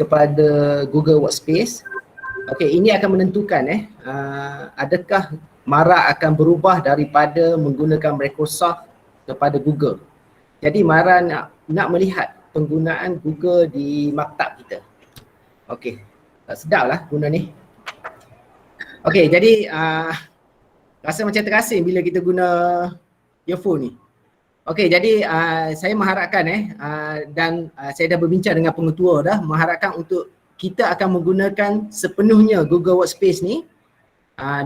kepada Google Workspace. Okey, ini akan menentukan adakah Mara akan berubah daripada menggunakan Microsoft kepada Google. Jadi Mara nak melihat penggunaan Google di maktab kita. Okey, sedaplah guna ni. Okey, jadi rasa macam terasing bila kita guna earphone ni. Okey, jadi saya mengharapkan dan saya dah berbincang dengan pengetua dah, mengharapkan untuk kita akan menggunakan sepenuhnya Google Workspace ni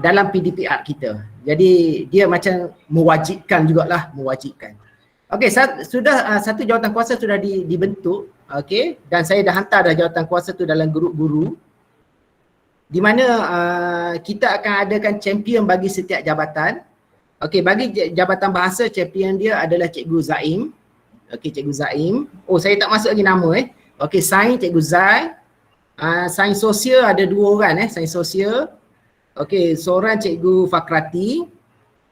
dalam PDPR kita. Jadi dia macam mewajibkan jugalah, mewajibkan. Okey, sudah satu jawatankuasa sudah dibentuk, okey, dan saya dah hantar dah jawatankuasa tu dalam grup guru, di mana kita akan adakan champion bagi setiap jabatan. Okey, bagi jabatan bahasa, champion dia adalah Cikgu Zaim. Okey, Cikgu Zaim. Oh, saya tak masuk lagi nama Okey, sains Cikgu Zai. Sains sosial ada 2 orang sains sosial. Okey, seorang Cikgu Fakrati.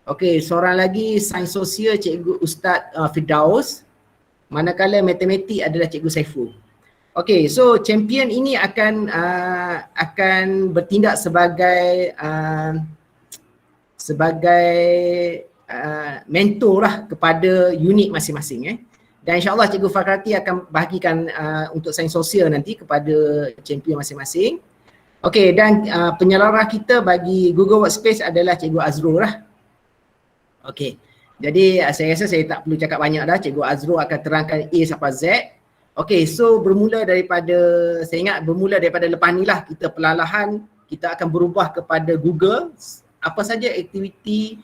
Okey, seorang lagi sains sosial Cikgu Ustaz Firdaus. Manakala matematik adalah Cikgu Saiful. Okey, so champion ini akan bertindak sebagai mentor lah kepada unit masing-masing dan insyaAllah Cikgu Fakrati akan bahagikan untuk sains sosial nanti kepada champion masing-masing. Okey, dan penyelarah kita bagi Google Workspace adalah Cikgu Azrul lah. Okey, jadi saya rasa saya tak perlu cakap banyak dah. Cikgu Azrul akan terangkan A sampai Z. Okey, so bermula daripada, saya ingat bermula daripada lepas ni lah, kita perlahan kita akan berubah kepada Google. Apa saja aktiviti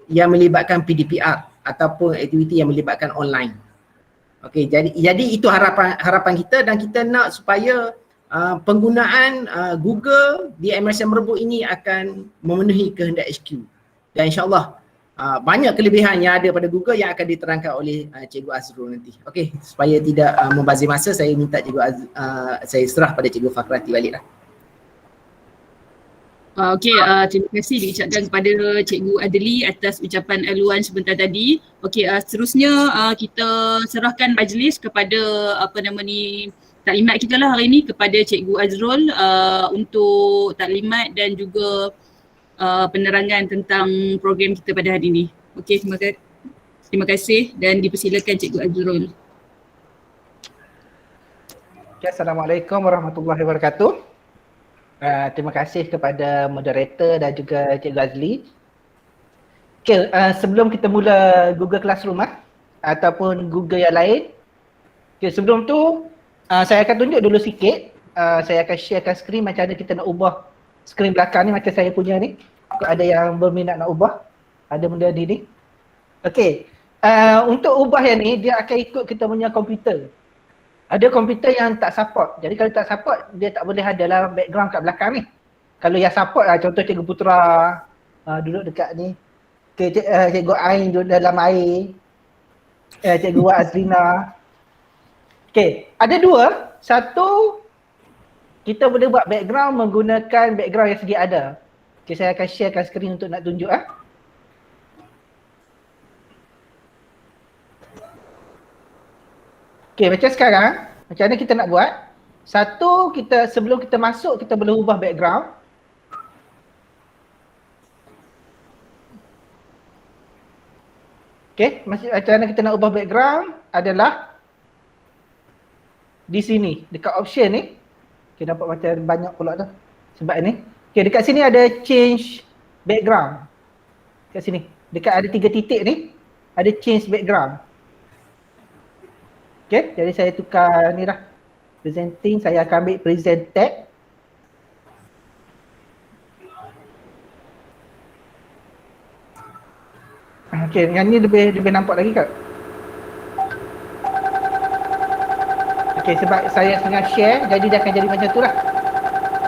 yang melibatkan PDPR ataupun aktiviti yang melibatkan online. Okey, jadi itu harapan kita, dan kita nak supaya penggunaan Google di MRC Merebut ini akan memenuhi kehendak HQ. Dan insyaAllah banyak kelebihan yang ada pada Google yang akan diterangkan oleh Cikgu Azrul nanti. Okey, supaya tidak membazir masa, saya minta saya serah pada Cikgu Fakrati baliklah. Okey, terima kasih diucapkan kepada Cikgu Adli atas ucapan aluan sebentar tadi. Okey, seterusnya kita serahkan majlis kepada taklimat kita lah hari ini, kepada Cikgu Azrul untuk taklimat dan juga penerangan tentang program kita pada hari ini. Okey, terima kasih dan dipersilakan Cikgu Azrul. Okay, Assalamualaikum warahmatullahi wabarakatuh. Terima kasih kepada moderator dan juga Cikgu Azli. Okay, sebelum kita mula Google Classroom ataupun Google yang lain, okay, sebelum tu saya akan tunjuk dulu sikit. Saya akan sharekan skrin macam mana kita nak ubah skrin belakang ni macam saya punya ni. Kalau ada yang berminat nak ubah, ada benda ni. Okay, untuk ubah yang ni dia akan ikut kita punya komputer. Ada komputer yang tak support. Jadi kalau tak support, dia tak boleh ada lah background kat belakang ni. Kalau yang support lah, contoh Cikgu Putra duduk dekat ni. Okay, Cikgu Ain duduk dalam air. Cikgu Wak Azrina. Okay, ada 2. Satu, kita boleh buat background menggunakan background yang sedia ada. Okay, saya akan sharekan skrin untuk nak tunjuk Okay, macam sekarang, macam mana kita nak buat? Satu, sebelum kita masuk, kita boleh ubah background. Okay, macam mana kita nak ubah background adalah di sini, dekat option ni. Okay, nampak macam banyak pula tu sebab ni. Okay, dekat sini ada change background. Dekat sini, dekat ada 3 titik ni, ada change background. Okay, jadi saya tukar ni lah. Presenting, saya akan ambil present tab. Okay, yang ni lebih nampak lagi tak? Okay, sebab saya tengah share, jadi dia akan jadi macam tu lah.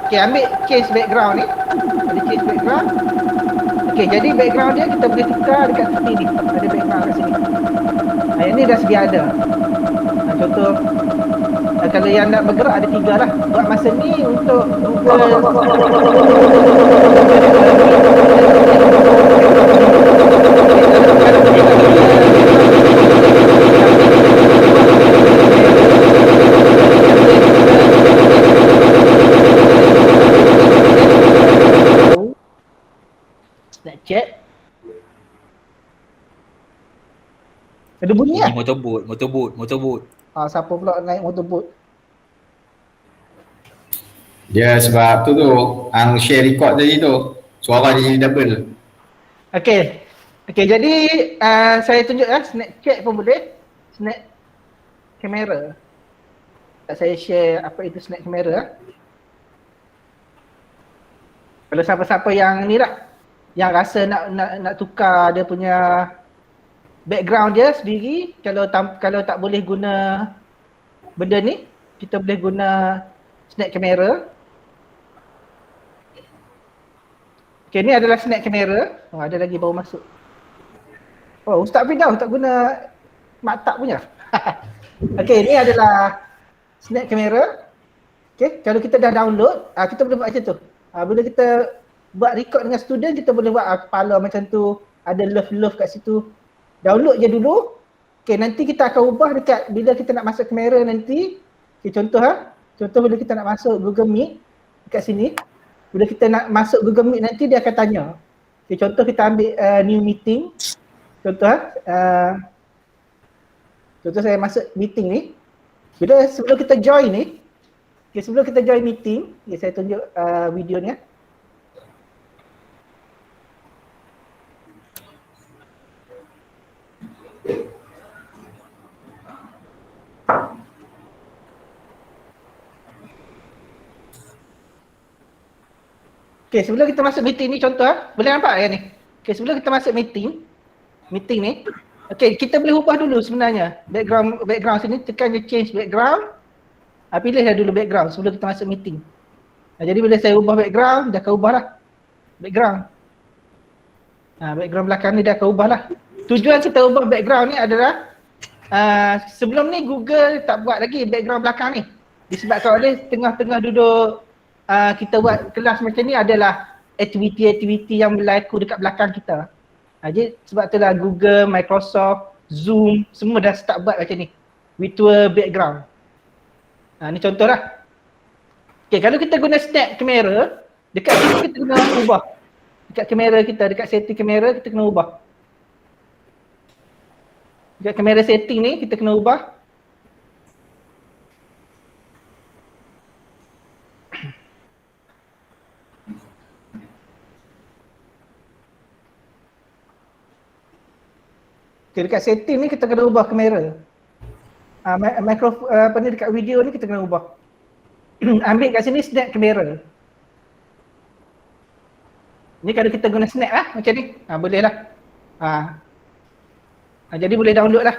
Okay, ambil change background ni. Ada change background. Okay, jadi background dia kita boleh tukar dekat sini ni. Ada background kat sini. Yang ni dah sedia ada. Contoh, kalau yang nak bergerak ada 3 lah. Buat masa ni untuk chat. Ada bunyi lah. Motorbot. Siapa pula naik motorbot? Dia sebab tu ang share record tadi tu. Suara dia jadi double. Okey. Jadi saya tunjuk Snapchat pun boleh. Snap kamera. Saya share apa itu snap kamera. Kalau siapa-siapa yang ni lah, yang rasa nak tukar dia punya background dia sendiri, kalau tak boleh guna benda ni, kita boleh guna snap kamera. Okay, ni adalah snap kamera. Ada lagi baru masuk. Ustaz Firdaus tak guna maktab punya. Okay, ni adalah snap kamera. Okay, kalau kita dah download, kita boleh buat macam tu. Bila kita buat record dengan student, kita boleh buat kepala macam tu, ada love kat situ. Download je dulu. Okay, nanti kita akan ubah dekat bila kita nak masuk kamera nanti. Okay, contoh bila kita nak masuk Google Meet dekat sini. Bila kita nak masuk Google Meet nanti dia akan tanya. Okay, contoh kita ambil new meeting. Contoh saya masuk meeting ni. Sebelum kita join ni, sebelum kita join meeting, saya tunjuk video ni. Okay, sebelum kita masuk meeting ni contoh boleh nampak kan ni? Okay, sebelum kita masuk meeting ni, okay, kita boleh ubah dulu sebenarnya background sini, tekan je change background. Pilih dah dulu background sebelum kita masuk meeting. Jadi bila saya ubah background, dah akan ubah lah background. Background belakang ni dah akan ubah lah. Tujuan kita ubah background ni adalah sebelum ni Google tak buat lagi background belakang ni. Disebabkan oleh tengah-tengah duduk kita buat kelas macam ni adalah aktiviti-aktiviti yang berlaku dekat belakang kita. Jadi sebab itulah Google, Microsoft, Zoom semua dah start buat macam ni. Virtual background. Ni contoh lah. Okay, kalau kita guna snap kamera, dekat sini kita kena ubah. Dekat kamera kita, dekat setting kamera kita kena ubah. Dekat kamera setting ni kita kena ubah. Okay, dekat setting ni kita kena ubah kamera. Dekat video ni kita kena ubah. Ambil kat sini snap kamera. Ni kalau kita guna snap lah macam ni. Boleh lah. Jadi boleh download lah.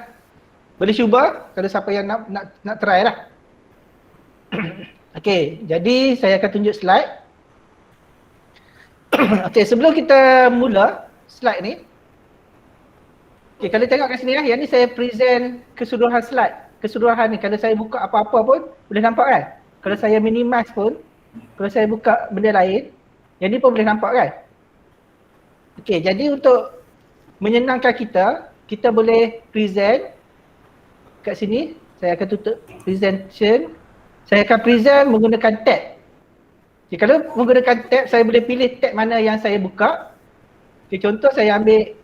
Boleh cuba kalau siapa yang nak try lah. Okay, jadi saya akan tunjuk slide. Okay, sebelum kita mula slide ni. Okay, kalau tengok kat sini lah, yang ni saya present keseluruhan slide. Keseluruhan ni, kalau saya buka apa-apa pun boleh nampak kan? Kalau saya minimize pun, kalau saya buka benda lain, yang ni pun boleh nampak kan? Okay, jadi untuk menyenangkan kita boleh present kat sini. Saya akan tutup presentation. Saya akan present menggunakan tab. Okay, kalau menggunakan tab, saya boleh pilih tab mana yang saya buka. Okay, contoh saya ambil.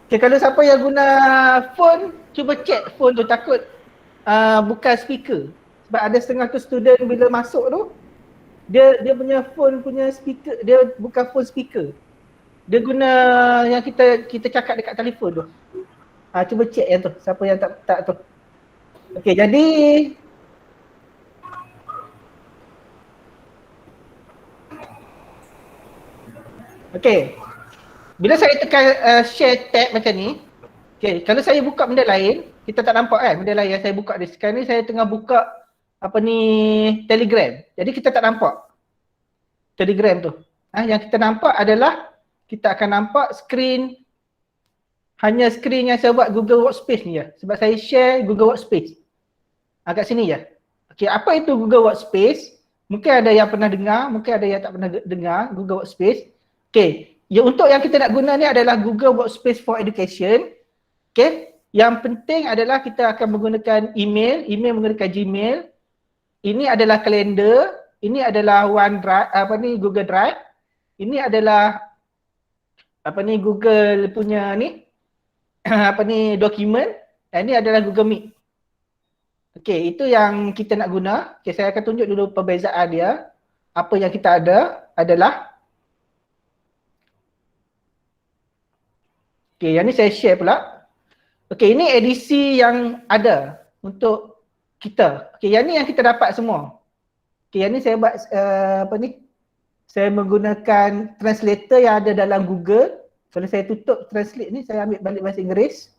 Okay, kalau siapa yang guna phone, cuba check phone tu, takut bukan speaker. Sebab ada setengah tu student bila masuk tu, dia punya phone punya speaker, dia bukan phone speaker. Dia guna yang kita cakap dekat telefon tu. Cuba check yang tu, siapa yang tak tu. Okay, jadi okay. Bila saya tekan share tab macam ni, okay, kalau saya buka benda lain, kita tak nampak kan benda lain yang saya buka. Sekarang ni saya tengah buka Telegram. Jadi kita tak nampak Telegram tu. Yang kita nampak adalah kita akan nampak screen, hanya screen yang saya buat Google Workspace ni je. Sebab saya share Google Workspace. Kat sini je. Okay, apa itu Google Workspace? Mungkin ada yang pernah dengar, mungkin ada yang tak pernah dengar Google Workspace. Okay. Untuk yang kita nak guna ni adalah Google Workspace for Education. Okay. Yang penting adalah kita akan menggunakan email menggunakan Gmail. Ini adalah kalender, ini adalah OneDrive, Google Drive. ini adalah apa ni Google punya ni apa ni dokumen, dan ini adalah Google Meet. Okey, itu yang kita nak guna. Okey, saya akan tunjuk dulu perbezaan dia. Apa yang kita ada adalah okey, yang ni saya share pula. Okey, ini edisi yang ada untuk kita. Okey, yang ni yang kita dapat semua. Okey, yang ni saya buat apa ni? Saya menggunakan translator yang ada dalam Google. Kalau saya tutup translate ni, saya ambil balik bahasa Inggeris.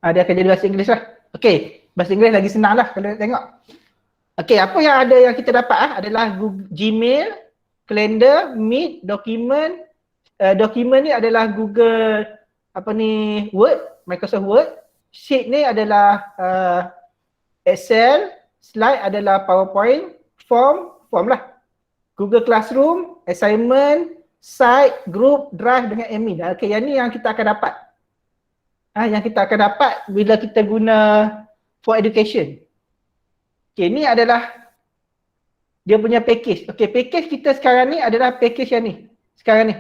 Dia akan jadi bahasa Inggeris lah. Okey, bahasa Inggeris lagi senang lah kalau nak tengok. Okey, apa yang ada yang kita dapat adalah Google, Gmail, Calendar, Meet, dokumen. Dokumen ni adalah Google apa ni Word, Microsoft Word. Sheet ni adalah Excel, slide adalah PowerPoint, form lah. Google Classroom, assignment, site, group, drive dengan admin. Okey, yang ni yang kita akan dapat. Yang kita akan dapat bila kita guna for education. Okey, ni adalah dia punya package. Okey, package kita sekarang ni adalah package yang ni. Sekarang ni.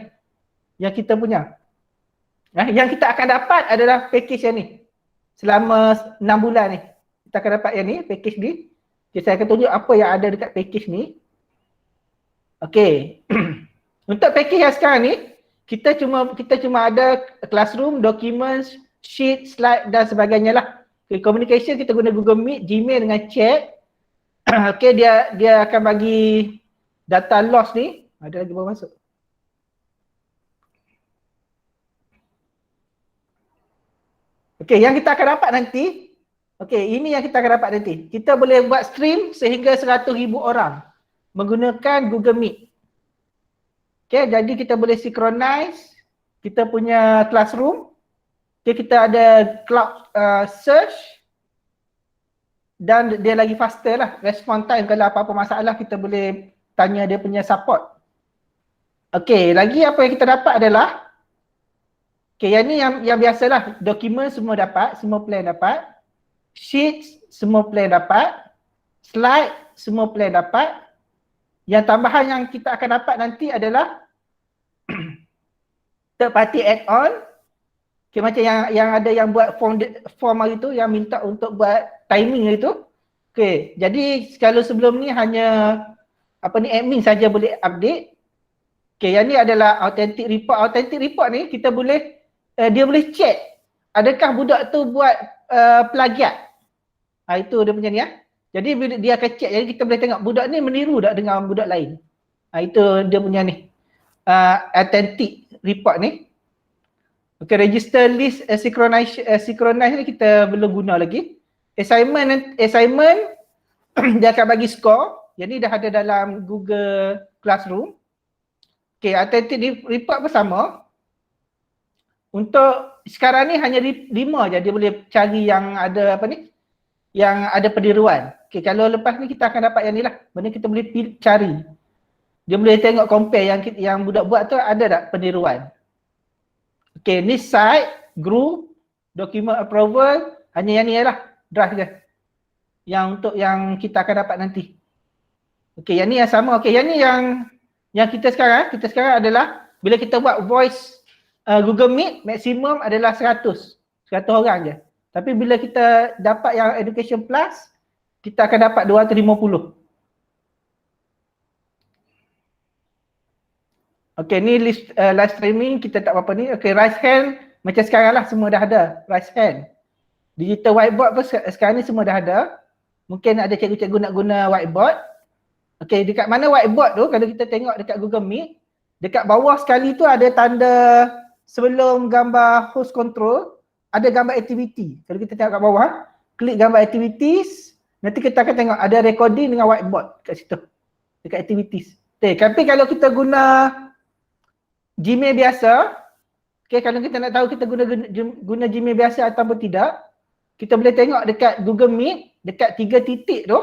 Yang kita punya. Yang kita akan dapat adalah package yang ni. Selama 6 bulan ni. Kita akan dapat yang ni, package ni. Okay, saya akan tunjuk apa yang ada dekat package ni. Okey. Untuk package yang sekarang ni, kita cuma ada classroom, documents, sheet, slide dan sebagainya lah. Okay, communication kita guna Google Meet, Gmail dengan chat. Okey, dia akan bagi data loss ni. Ada lagi baru masuk. Okey, yang kita akan dapat nanti, okey, ini yang kita akan dapat nanti. Kita boleh buat stream sehingga 100,000 orang menggunakan Google Meet. Okey, jadi kita boleh synchronize kita punya classroom. Okey, kita ada cloud search dan dia lagi faster lah. Response time kalau apa-apa masalah kita boleh tanya dia punya support. Okey, lagi apa yang kita dapat adalah okey, yang ni yang biasalah, dokumen semua dapat, semua plan dapat. Sheets semua plan dapat. Slide semua plan dapat. Yang tambahan yang kita akan dapat nanti adalah third party add-on. Okay, macam yang ada yang buat form hari tu, yang minta untuk buat timing hari tu. Okay, jadi kalau sebelum ni hanya apa ni admin saja boleh update. Okay, yang ni adalah authentic report. Authentic report ni kita boleh dia boleh check adakah budak tu buat plagiat. Itu dia punya ni . Jadi dia akan check, jadi kita boleh tengok budak ni meniru tak dengan budak lain. Itu dia punya ni. Authentic report ni. Okay, register list synchronize ni kita belum guna lagi. Assignment dia akan bagi skor. Jadi dah ada dalam Google Classroom. Okay, authentic report pun sama. Untuk sekarang ni hanya 5 je dia boleh cari yang ada apa ni? Yang ada peniruan. Okay, kalau lepas ni kita akan dapat yang ni lah. Benda kita boleh cari. Dia boleh tengok compare yang budak buat tu ada tak peniruan. Okay, ni site, group, document approval, hanya yang ni lah. Draft je. Yang untuk yang kita akan dapat nanti. Okay, yang ni yang sama. Okay, yang ni yang kita sekarang adalah bila kita buat voice Google Meet, maksimum adalah 100 orang je. Tapi bila kita dapat yang Education Plus, kita akan dapat 250. Okay, ni list live streaming kita tak apa ni. Okay, raise hand macam sekarang lah, semua dah ada raise hand. Digital whiteboard pun sekarang ni semua dah ada. Mungkin ada cikgu-cikgu nak guna whiteboard. Okay, dekat mana whiteboard tu, kalau kita tengok dekat Google Meet, dekat bawah sekali tu ada tanda sebelum gambar host control, ada gambar activity. Kalau kita tengok kat bawah, klik gambar activities, nanti kita akan tengok ada recording dengan whiteboard kat situ. Dekat activities. Okay, tapi kalau kita guna Gmail biasa, okay, kalau kita nak tahu kita guna Gmail biasa ataupun tidak, kita boleh tengok dekat Google Meet, dekat 3 titik tu.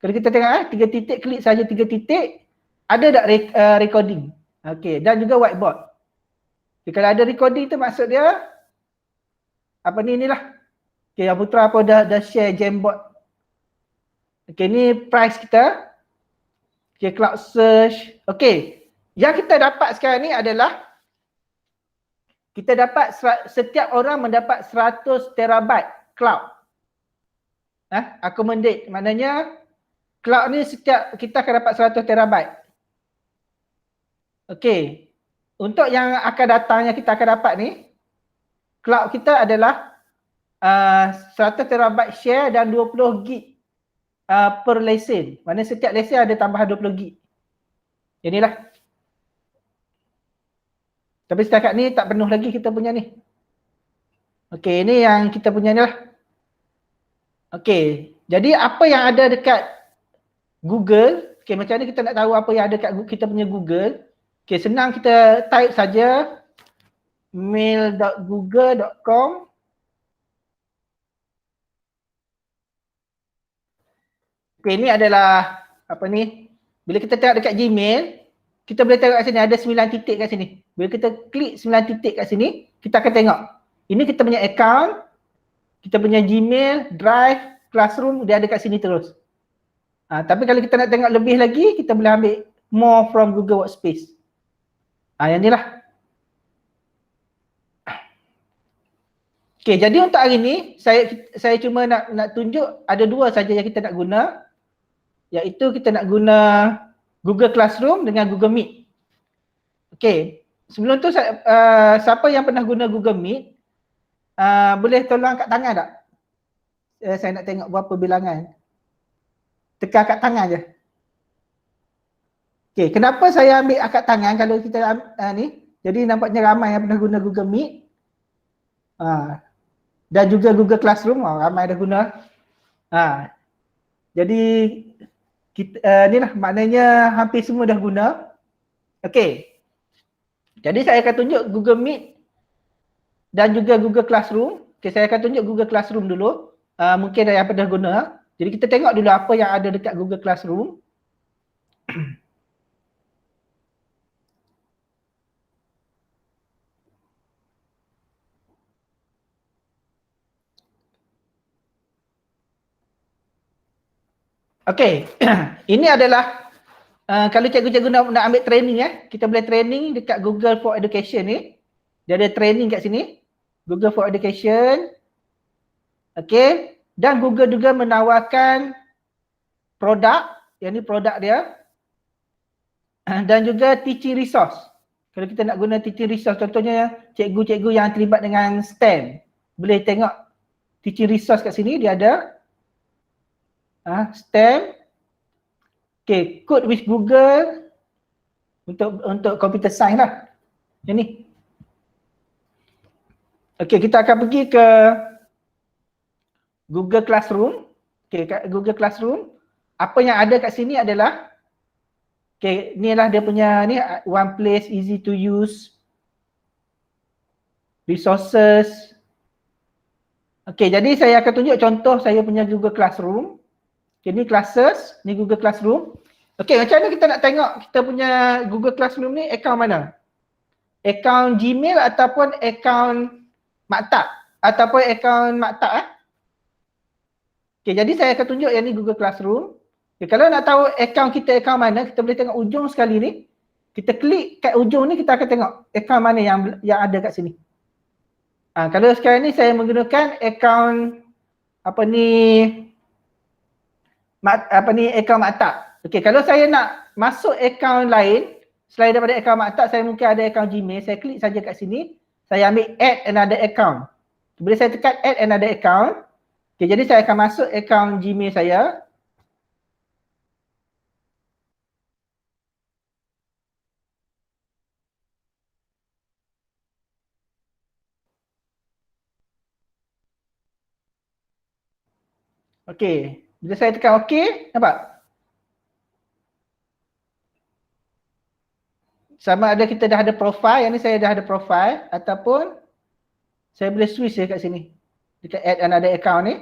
Kalau kita tengok 3 titik, klik saja 3 titik, ada tak recording. Okay, dan juga whiteboard. Okay, kalau ada recording tu maksud dia apa ni inilah. Okay, Yang Putra apa dah share Jamboard. Okay, ni price kita. Okay, cloud search. Okay, yang kita dapat sekarang ni adalah kita dapat setiap orang mendapat 100 terabyte cloud. Accommodate, maknanya cloud ni setiap kita akan dapat 100 terabyte. Okay, untuk yang akan datang yang kita akan dapat ni, cloud kita adalah 100 terabyte share dan 20 gig per lesen. Maknanya setiap lesen ada tambahan 20 gig. Inilah. Tapi setakat ni tak penuh lagi kita punya ni. Okey, ini yang kita punya ni lah. Okey, jadi apa yang ada dekat Google, okey macam ni kita nak tahu apa yang ada dekat kita punya Google. Okey, senang kita type saja mail.google.com. Okey, ini adalah apa ni? Bila kita tengok dekat Gmail, kita boleh tengok kat sini ada 9 titik kat sini. Bila kita klik 9 titik kat sini, kita akan tengok. Ini kita punya account, kita punya Gmail, Drive, Classroom, dia ada kat sini terus. Tapi kalau kita nak tengok lebih lagi, kita boleh ambil more from Google Workspace. Yang ni lah. Okay, jadi untuk hari ni, saya cuma nak tunjuk ada dua saja yang kita nak guna. Iaitu kita nak guna Google Classroom dengan Google Meet. Okay, sebelum tu siapa yang pernah guna Google Meet, boleh tolong angkat tangan tak? Saya nak tengok berapa bilangan. Tekan angkat tangan je. Okay, kenapa saya ambil angkat tangan kalau kita ni? Jadi nampaknya ramai yang pernah guna Google Meet. Dan juga Google Classroom, ramai dah guna. Jadi kita, ni lah maknanya hampir semua dah guna. Okay. Jadi saya akan tunjuk Google Meet dan juga Google Classroom. Okay, saya akan tunjuk Google Classroom dulu. Mungkin ada yang pernah guna. Jadi kita tengok dulu apa yang ada dekat Google Classroom. Okay, ini adalah kalau cikgu-cikgu nak ambil training kita boleh training dekat Google for Education ni. Dia ada training kat sini. Google for Education. Okay, dan Google juga menawarkan produk, yang ni produk dia. Dan juga teaching resource. Kalau kita nak guna teaching resource, contohnya cikgu-cikgu yang terlibat dengan STEM. Boleh tengok teaching resource kat sini, dia ada. STEM. Okay, code with Google untuk computer science lah. Yang ni. Okay, kita akan pergi ke Google Classroom. Okay, kat Google Classroom. Apa yang ada kat sini adalah, okay, ni lah dia punya ni, one place, easy to use, resources. Okay, jadi saya akan tunjuk contoh saya punya Google Classroom. Okay, ni classes, ni Google Classroom. Okay, macam mana kita nak tengok kita punya Google Classroom ni account mana? Account Gmail ataupun account maktab? Ataupun account maktab Okay, jadi saya akan tunjuk yang ni Google Classroom. Okay, kalau nak tahu account kita account mana, kita boleh tengok ujung sekali ni. Kita klik kat ujung ni, kita akan tengok account mana yang ada kat sini. Kalau sekarang ni saya menggunakan account account maktab. Okey, kalau saya nak masuk account lain selain daripada account maktab, saya mungkin ada account Gmail. Saya klik saja kat sini, saya ambil add another account. Bila saya tekan add another account, okey, jadi saya akan masuk account Gmail saya. Okey, bila saya tekan okey, nampak? Sama ada kita dah ada profile, yang ni saya dah ada profile, ataupun saya boleh switch je kat sini. Dekat add another account ni.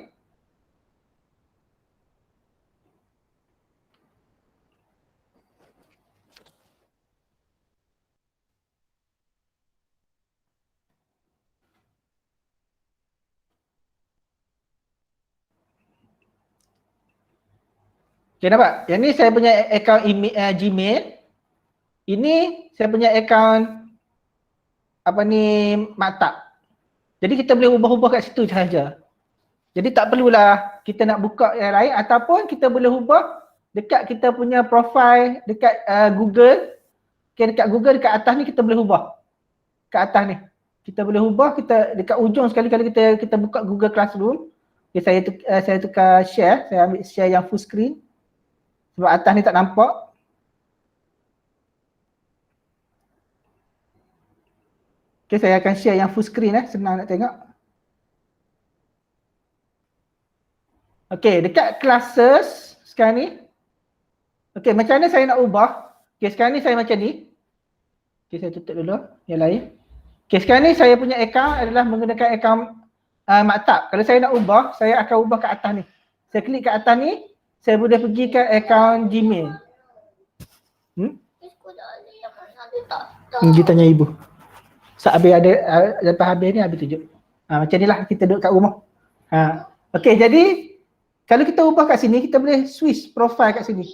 Okay, nampak? Yang ni saya punya account email, Gmail. Ini saya punya account apa ni, Maktab. Jadi kita boleh ubah-ubah kat situ sahaja. Jadi tak perlulah kita nak buka yang lain, ataupun kita boleh ubah dekat kita punya profile dekat Google. Okay, dekat Google dekat atas ni kita boleh ubah. Kat atas ni. Kita boleh ubah, kita dekat ujung sekali-kali kita buka Google Classroom. Okay, saya tukar share, saya ambil share yang full screen. Sebab atas ni tak nampak. Okay, saya akan share yang full screen senang nak tengok. Okay, dekat classes sekarang ni. Okay, macam mana saya nak ubah? Okay, sekarang ni saya macam ni. Okay, saya tutup dulu yang lain. Okay, sekarang ni saya punya account adalah menggunakan account Maktab. Kalau saya nak ubah, saya akan ubah kat atas ni. Saya klik kat atas ni, saya boleh pergi ke account Gmail. Dia tanya ibu. Habis ada, lepas habis ni habis tunjuk. Macam ni lah kita duduk kat rumah. Okay, jadi kalau kita ubah kat sini, kita boleh switch profile kat sini.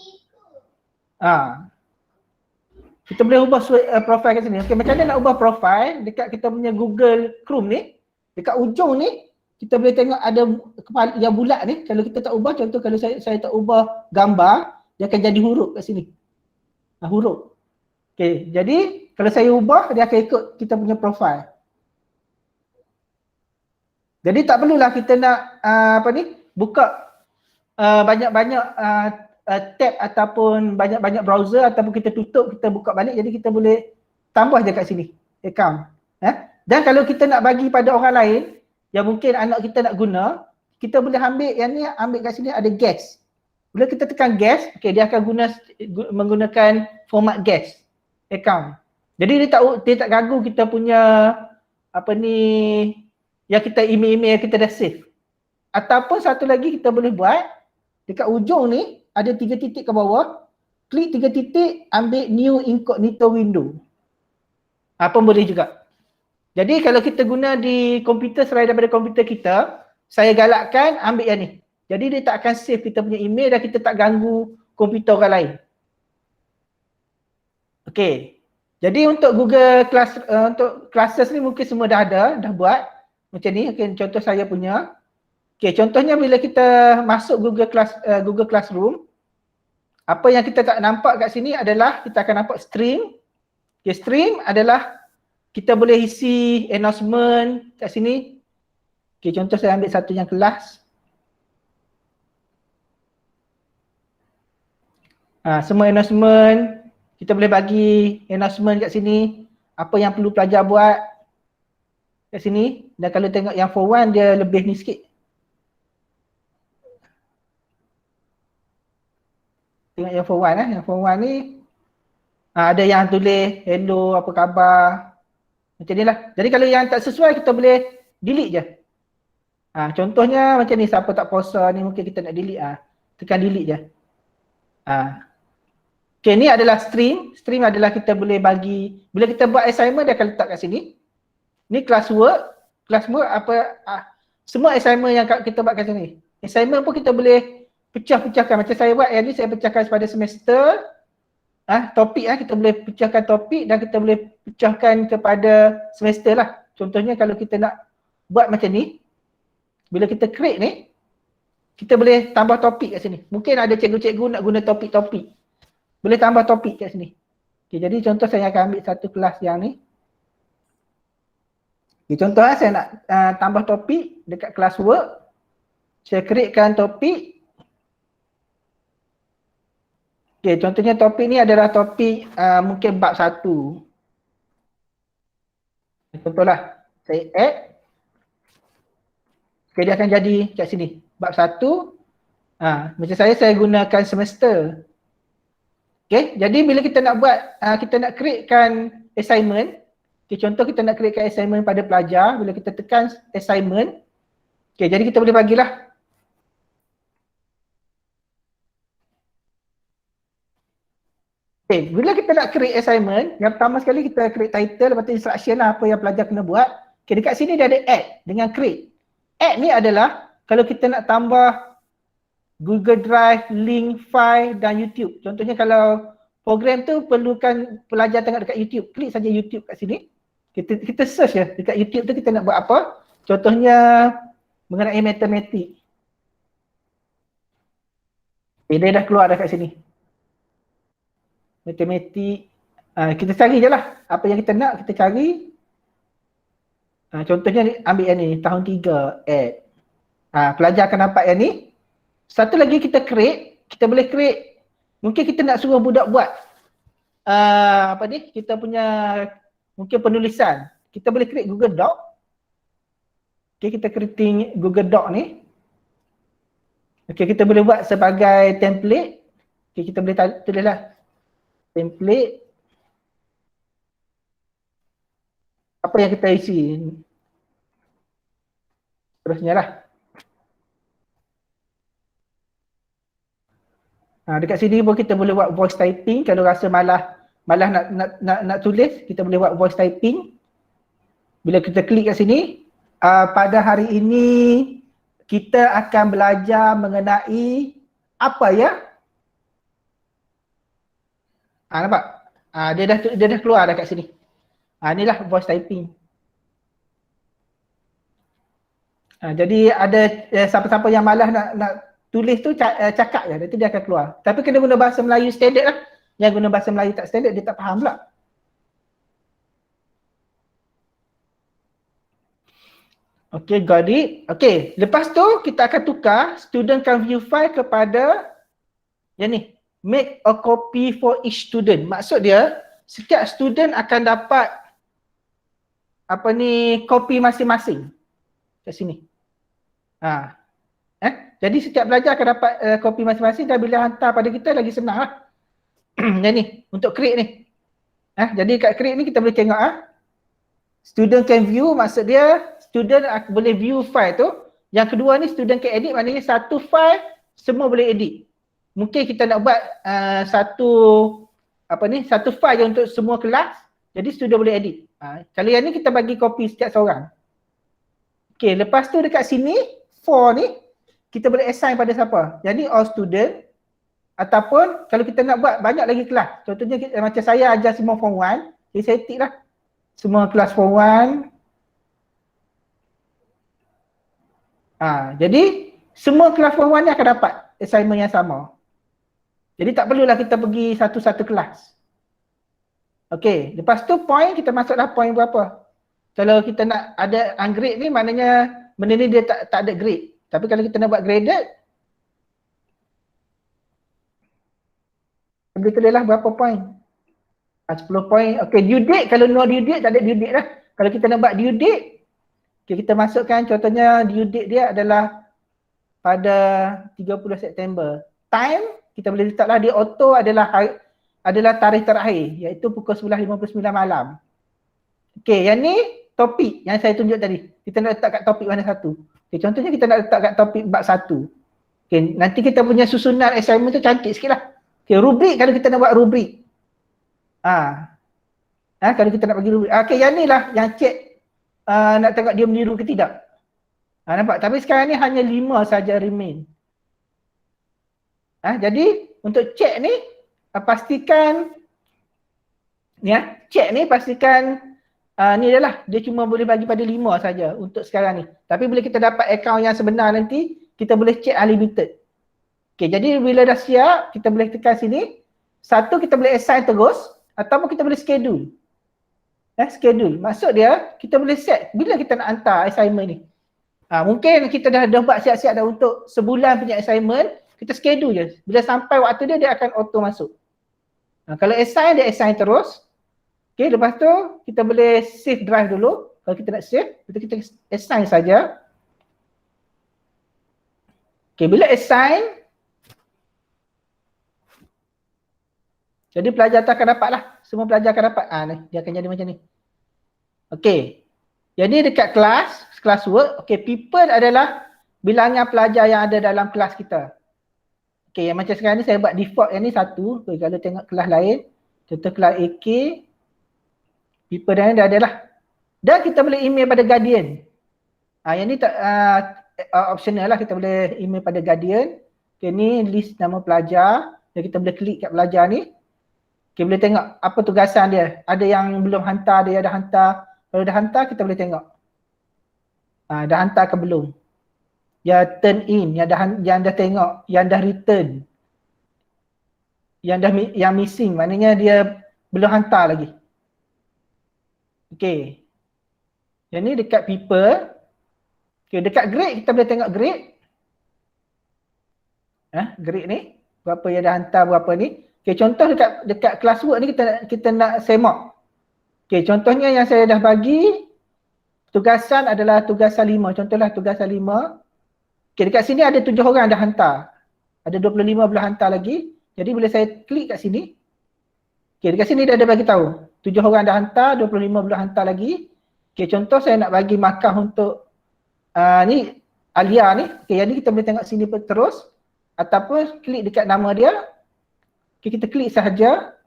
Kita boleh ubah profile kat sini. Okay, macam mana nak ubah profile dekat kita punya Google Chrome ni. Dekat ujung ni, kita boleh tengok ada kepala yang bulat ni. Kalau kita tak ubah, contoh kalau saya tak ubah gambar, dia akan jadi huruf kat sini. Huruf. Okay, jadi kalau saya ubah, dia akan ikut kita punya profile. Jadi tak perlulah kita nak buka banyak-banyak tab ataupun banyak-banyak browser, ataupun kita tutup, kita buka balik. Jadi kita boleh tambah je kat sini account. Dan kalau kita nak bagi pada orang lain yang mungkin anak kita nak guna, kita boleh ambil yang ni, ambil kat sini ada guest. Bila kita tekan guest, okay, dia akan menggunakan format guest account. Jadi dia tak ganggu kita punya yang kita email yang kita dah save. Ataupun satu lagi kita boleh buat dekat ujung ni ada 3 titik ke bawah, klik 3 titik, ambil new incognito window. Pun boleh juga. Jadi kalau kita guna di komputer selain daripada komputer kita, saya galakkan ambil yang ni. Jadi dia tak akan save kita punya email dan kita tak ganggu komputer orang lain. Okey. Jadi untuk Google Class, untuk classes ni mungkin semua dah buat macam ni. Okey, contoh saya punya. Okey, contohnya bila kita masuk Google Classroom, apa yang kita tak nampak kat sini adalah kita akan nampak stream. Okey, stream adalah kita boleh isi announcement kat sini. Okey, contoh saya ambil satu yang kelas. Semua announcement, kita boleh bagi announcement kat sini. Apa yang perlu pelajar buat kat sini. Dan kalau tengok yang form 1 dia lebih ni sikit. Tengok yang form 1 yang form 1 ni ada yang tulis hello, apa khabar. Macam ni lah. Jadi kalau yang tak sesuai kita boleh delete je. Contohnya macam ni, siapa tak puasa ni mungkin kita nak delete. Tekan delete je. Okay, ni adalah stream. Stream adalah kita boleh bagi, bila kita buat assignment dia akan letak kat sini. Ni classwork. Classwork semua assignment yang kita buat kat sini. Assignment pun kita boleh pecah-pecahkan. Macam saya buat yang ni, saya pecahkan pada semester. Topik kita boleh pecahkan topik dan kita boleh pecahkan kepada semester lah. Contohnya kalau kita nak buat macam ni, bila kita create ni, kita boleh tambah topik kat sini. Mungkin ada cikgu-cikgu nak guna topik-topik. Boleh tambah topik kat sini. Okay, jadi contoh saya akan ambil satu kelas yang ni. Okay, contoh saya nak tambah topik dekat classwork. Saya createkan topik. Okay, contohnya topik ni adalah topik mungkin bab 1. Contohlah, saya add. Okay, dia akan jadi kat sini. Bab 1. Macam saya gunakan semester. Okay, jadi bila kita nak buat, kita nak createkan assignment. Okay, contoh kita nak createkan assignment pada pelajar. Bila kita tekan assignment. Okay, jadi kita boleh bagilah. Okay, bila kita nak create assignment, yang pertama sekali kita create title, lepas tu instruction lah apa yang pelajar kena buat. Okay, dekat sini dia ada add dengan create. Add ni adalah kalau kita nak tambah Google Drive, link file dan YouTube. Contohnya kalau program tu perlukan pelajar tengok dekat YouTube, klik saja YouTube kat sini. Kita search ya dekat YouTube tu kita nak buat apa. Contohnya mengenai matematik. Dia dah keluar dah kat sini. Matematik. Kita cari je lah apa yang kita nak, kita cari. Contohnya ambil yang ni, tahun 3 add. Pelajar akan nampak yang ni. Satu lagi kita create, kita boleh create. Mungkin kita nak suruh budak buat apa ni, kita punya mungkin penulisan. Kita boleh create Google Doc. Okay, kita creating Google Doc ni. Okay, kita boleh buat sebagai template. Okay, kita boleh tulislah template. Apa yang kita isi. Terusnya lah. Dekat sini pun kita boleh buat voice typing. Kalau rasa malas nak tulis, kita boleh buat voice typing. Bila kita klik kat sini, pada hari ini kita akan belajar mengenai apa ya? Nampak? Dia dah keluar dah kat sini. Inilah voice typing. Jadi ada siapa-siapa yang malas nak tulis tu cakap je, nanti dia akan keluar. Tapi kena guna bahasa Melayu standard lah. Yang guna bahasa Melayu tak standard, dia tak faham pula. Okay, got it. Okay, lepas tu kita akan tukar student can view file kepada yang ni, make a copy for each student. Maksud dia, setiap student akan dapat apa ni, copy masing-masing kat sini. Jadi setiap pelajar akan dapat copy masing-masing dan bila hantar pada kita lagi senang lah. Yang ni, untuk create ni. Jadi kat create ni kita boleh tengok student can view, maksud dia student boleh view file tu. Yang kedua ni student can edit, maknanya satu file semua boleh edit. Mungkin kita nak buat satu file yang untuk semua kelas, jadi student boleh edit. Kalau yang ni kita bagi copy setiap seorang. Okay, lepas tu dekat sini for ni kita boleh assign pada siapa. Jadi all student, ataupun kalau kita nak buat banyak lagi kelas. Contohnya macam saya ajar semua form 1, jadi saya tick lah semua kelas form 1. Jadi semua kelas form 1 ni akan dapat assignment yang sama. Jadi tak perlulah kita pergi satu-satu kelas. Okay, lepas tu point, kita masuklah point berapa. Kalau kita nak ada ungrade ni, maknanya benda ni dia tak ada grade. Tapi kalau kita nak buat graded, boleh tulislah berapa point. 10 point. Okay, due date, kalau no due date, tak ada due date lah. Kalau kita nak buat due date, okay, kita masukkan contohnya due date dia adalah pada 30 September. Time, kita boleh letaklah dia auto adalah tarikh terakhir, iaitu pukul 11.59 malam. Okay, yang ni topik yang saya tunjuk tadi. Kita nak letak kat topik mana satu. Okay, contohnya kita nak letak kat topik bab 1. Okay, nanti kita punya susunan assignment tu cantik sikit lah. Okay, rubrik kalau kita nak buat rubrik. Kalau kita nak bagi rubrik. Okay, yang ni lah yang check nak tengok dia meniru ke tidak. Nampak? Tapi sekarang ni hanya 5 saja remain. Jadi untuk check ni pastikan ni check ni pastikan ni adalah dia cuma boleh bagi pada 5 saja untuk sekarang ni. Tapi bila kita dapat akaun yang sebenar nanti, kita boleh check unlimited. Okay, jadi bila dah siap, kita boleh tekan sini. Satu, kita boleh assign terus ataupun kita boleh schedule. Schedule. Maksud dia, kita boleh set bila kita nak hantar assignment ni. Mungkin kita dah buat siap-siap dah untuk sebulan punya assignment, kita schedule je. Bila sampai waktu dia akan auto masuk. Kalau assign, dia assign terus. Okay, lepas tu kita boleh save drive dulu. Kalau kita nak save, kita assign saja. Okay, bila assign, jadi pelajar tu akan dapat lah. Semua pelajar akan dapat. Dia akan jadi macam ni. Okay. Jadi dekat kelas work, okay, people adalah bilangan pelajar yang ada dalam kelas kita. Okay, yang macam sekarang ni saya buat default yang ni 1. Okay, kalau tengok kelas lain, contoh kelas AK, people dan dia adalah. Dan kita boleh email pada guardian. Yang ni tak optional lah, kita boleh email pada guardian. Okay, ni list nama pelajar. Dan kita boleh klik kat pelajar ni. Okay, boleh tengok apa tugasan dia. Ada yang belum hantar, dia dah hantar. Kalau dah hantar, kita boleh tengok. Dah hantar ke belum. Yang turn in, yang dah tengok, yang dah return. Yang missing, maknanya dia belum hantar lagi. Okay. Yang ni dekat people. Okay, dekat grade kita boleh tengok grade. Grade ni. Berapa yang dah hantar, berapa ni. Okay, contoh dekat classwork ni kita nak semak. Okay, contohnya yang saya dah bagi, tugasan adalah tugasan 5. Contohlah tugasan 5. Okay, dekat sini ada 7 orang dah hantar. Ada 25 belum hantar lagi. Jadi boleh saya klik kat sini. Okay, dekat sini dia ada bagi tahu. 7 orang dah hantar, 25 belum hantar lagi. Okay, contoh saya nak bagi markah untuk ni Alia ni. Okay, yang ni kita boleh tengok sini terus. Ataupun klik dekat nama dia. Okay, kita klik sahaja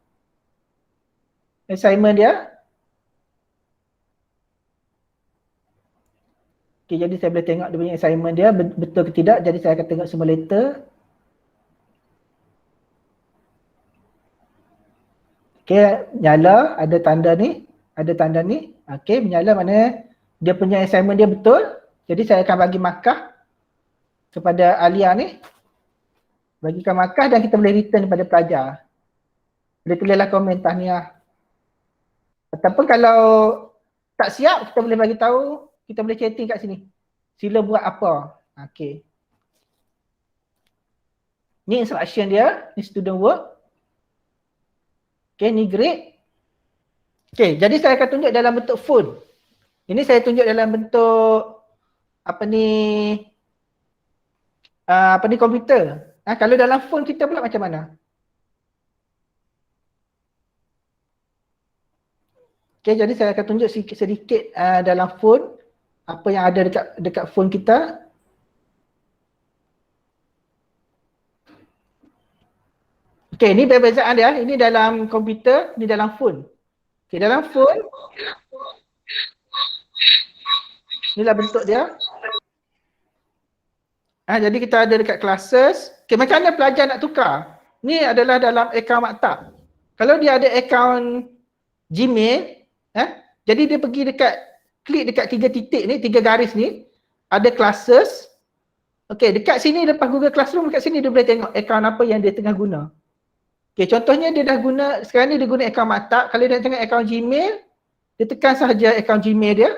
assignment dia. Okay, jadi saya boleh tengok dia punya assignment dia betul ke tidak. Jadi saya akan tengok semua letter. Okay, nyala, ada tanda ni. Ada tanda ni. Okay, menyala mana dia punya assignment dia betul. Jadi saya akan bagi markah kepada Alia ni. Bagikan markah dan kita boleh return kepada pelajar. Boleh tulislah komen tahniah. Ataupun kalau tak siap, kita boleh bagi tahu, kita boleh chatting kat sini. Sila buat apa. Okay. Ni instruction dia, ni student work. Okay, ni grade. Okay, jadi saya akan tunjuk dalam bentuk phone. Ini saya tunjuk dalam bentuk komputer. Kalau dalam phone kita pula macam mana? Okay, jadi saya akan tunjuk sedikit dalam phone. Apa yang ada dekat phone kita. Okay, ni perbezaan dia. Ini dalam komputer, ni dalam phone. Okay, dalam phone. Inilah bentuk dia. Jadi kita ada dekat classes. Okay, macam mana pelajar nak tukar? Ni adalah dalam akaun maktab. Kalau dia ada akaun Gmail, jadi dia pergi klik dekat 3 titik ni, 3 garis ni, ada classes. Okay, dekat sini lepas Google Classroom, dekat sini dia boleh tengok akaun apa yang dia tengah guna. Okay, contohnya dia dah guna, sekarang ni dia guna akaun maktab. Kalau dia nak tengok akaun Gmail, dia tekan sahaja akaun Gmail dia.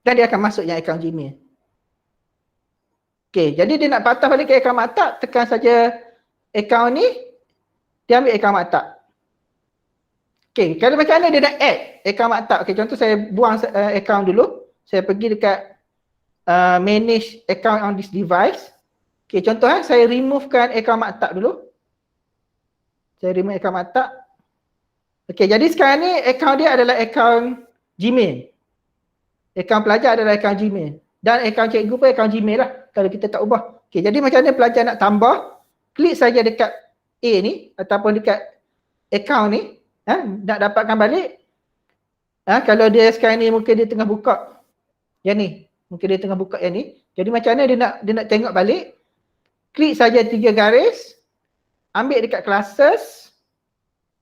Dan dia akan masuk yang akaun Gmail. Okay, jadi dia nak patah balik ke akaun maktab, tekan saja akaun ni, dia ambil akaun maktab. Okay, kalau macam mana dia nak add akaun maktab. Okay, contoh saya buang akaun dulu. Saya pergi dekat manage account on this device. Okay, contoh saya removekan akaun maktab dulu. Saya remove akaun maktab. Okay, jadi sekarang ni akaun dia adalah akaun Gmail. Akaun pelajar adalah akaun Gmail. Dan akaun cikgu pun akaun Gmail lah kalau kita tak ubah. Okay, jadi macam mana pelajar nak tambah, klik saja dekat A ni ataupun dekat akaun ni. Nak dapatkan balik. Kalau dia sekarang ni mungkin dia tengah buka yang ni. Mungkin dia tengah buka yang ni. Jadi macam mana dia nak tengok balik. Klik saja 3 garis. Ambil dekat classes.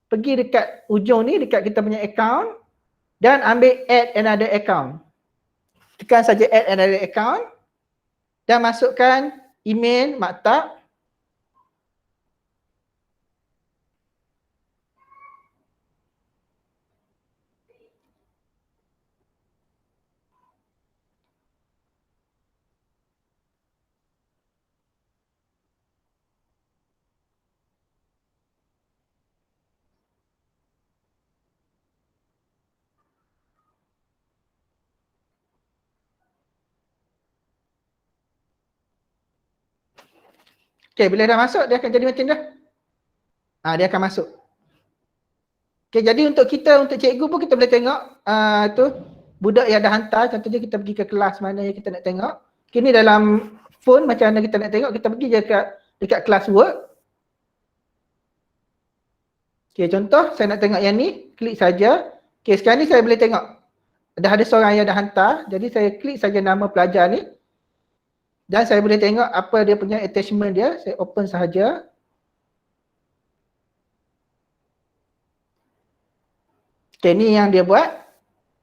Pergi dekat ujung ni, dekat kita punya account. Dan ambil add another account. Tekan saja add another account. Dan masukkan email maktab. Okay, bila dah masuk, dia akan jadi macam dah. Dia akan masuk. Okay, jadi untuk kita, untuk cikgu pun kita boleh tengok tu budak yang dah hantar. Contohnya kita pergi ke kelas mana yang kita nak tengok. Okay, ni dalam phone macam mana kita nak tengok. Kita pergi je dekat classwork. Okay, contoh saya nak tengok yang ni. Klik saja. Okay, sekarang ni saya boleh tengok. Dah ada seorang yang dah hantar. Jadi saya klik saja nama pelajar ni. Dan saya boleh tengok apa dia punya attachment dia. Saya open sahaja. Okay, ni yang dia buat.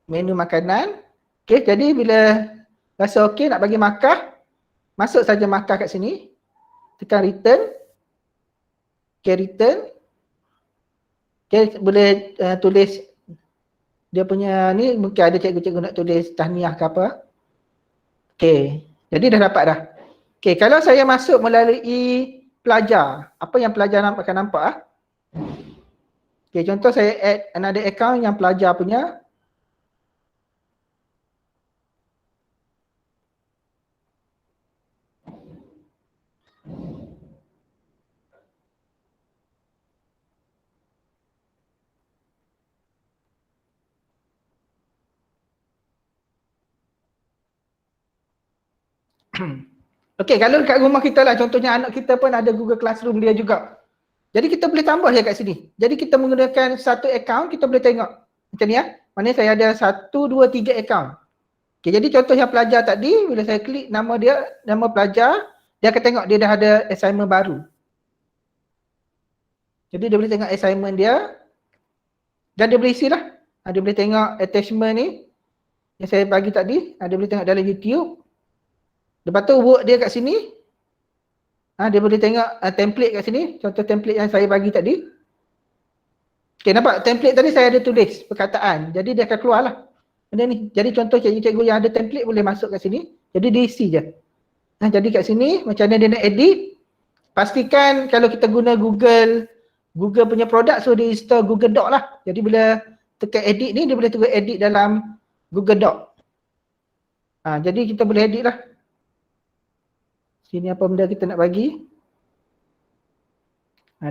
Menu makanan. Okay, jadi bila rasa okey nak bagi markah, masuk saja markah kat sini. Tekan return. Okay, return. Okay, boleh tulis dia punya ni, mungkin ada cikgu-cikgu nak tulis tahniah ke apa. Okay, jadi dah dapat dah. Okay, kalau saya masuk melalui pelajar, apa yang pelajar akan nampak? Okay, contoh saya add another account yang pelajar punya. Okey, kalau kat rumah kita lah, contohnya anak kita pun ada Google Classroom dia juga. Jadi kita boleh tambah je kat sini. Jadi kita menggunakan satu account, kita boleh tengok. Macam ni ya. Maknanya saya ada 1, 2, 3 account. Okey, jadi contoh yang pelajar tadi, bila saya klik nama dia, nama pelajar, dia akan tengok dia dah ada assignment baru. Jadi dia boleh tengok assignment dia. Dan dia boleh isi lah. Dia boleh tengok attachment ni yang saya bagi tadi. Dia boleh tengok dalam YouTube. Lepas tu work dia kat sini. Dia boleh tengok template kat sini. Contoh template yang saya bagi tadi. Okay, nampak template tadi saya ada tulis perkataan. Jadi dia akan keluar lah benda ni. Jadi contoh cikgu-cikgu yang ada template boleh masuk kat sini. Jadi diisi je. Jadi kat sini macam mana dia nak edit. Pastikan kalau kita guna Google punya produk, so dia install Google Doc lah. Jadi bila tekan edit ni, dia boleh terus edit dalam Google Doc. Jadi kita boleh edit lah. Sini apa benda kita nak bagi.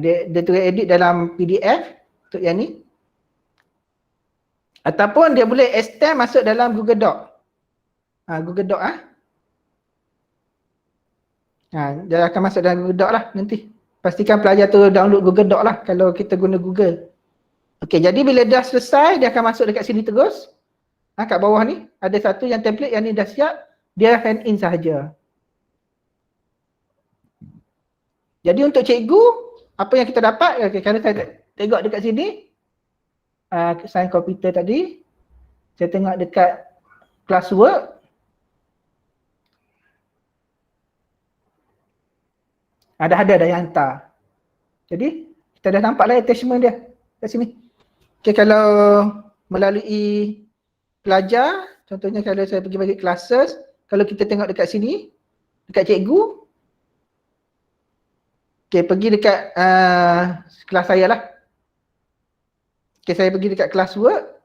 Dia terus edit dalam PDF untuk yang ni. Ataupun dia boleh extend masuk dalam Google Doc. Google Doc dia akan masuk dalam Google Doc lah nanti. Pastikan pelajar tu download Google Doc lah kalau kita guna Google. Okey, jadi bila dah selesai, dia akan masuk dekat sini terus. Kat bawah ni ada satu yang template, yang ni dah siap, dia hand in sahaja. Jadi untuk cikgu, apa yang kita dapat, okay, kalau saya tengok dekat sini, sains komputer tadi, saya tengok dekat classwork, dah yang hantar. Jadi kita dah nampak lah attachment dia kat sini. Okay, kalau melalui pelajar, contohnya kalau saya pergi bagi classes, kalau kita tengok dekat sini, dekat cikgu, okay, pergi dekat kelas saya lah. Okay, saya pergi dekat classwork.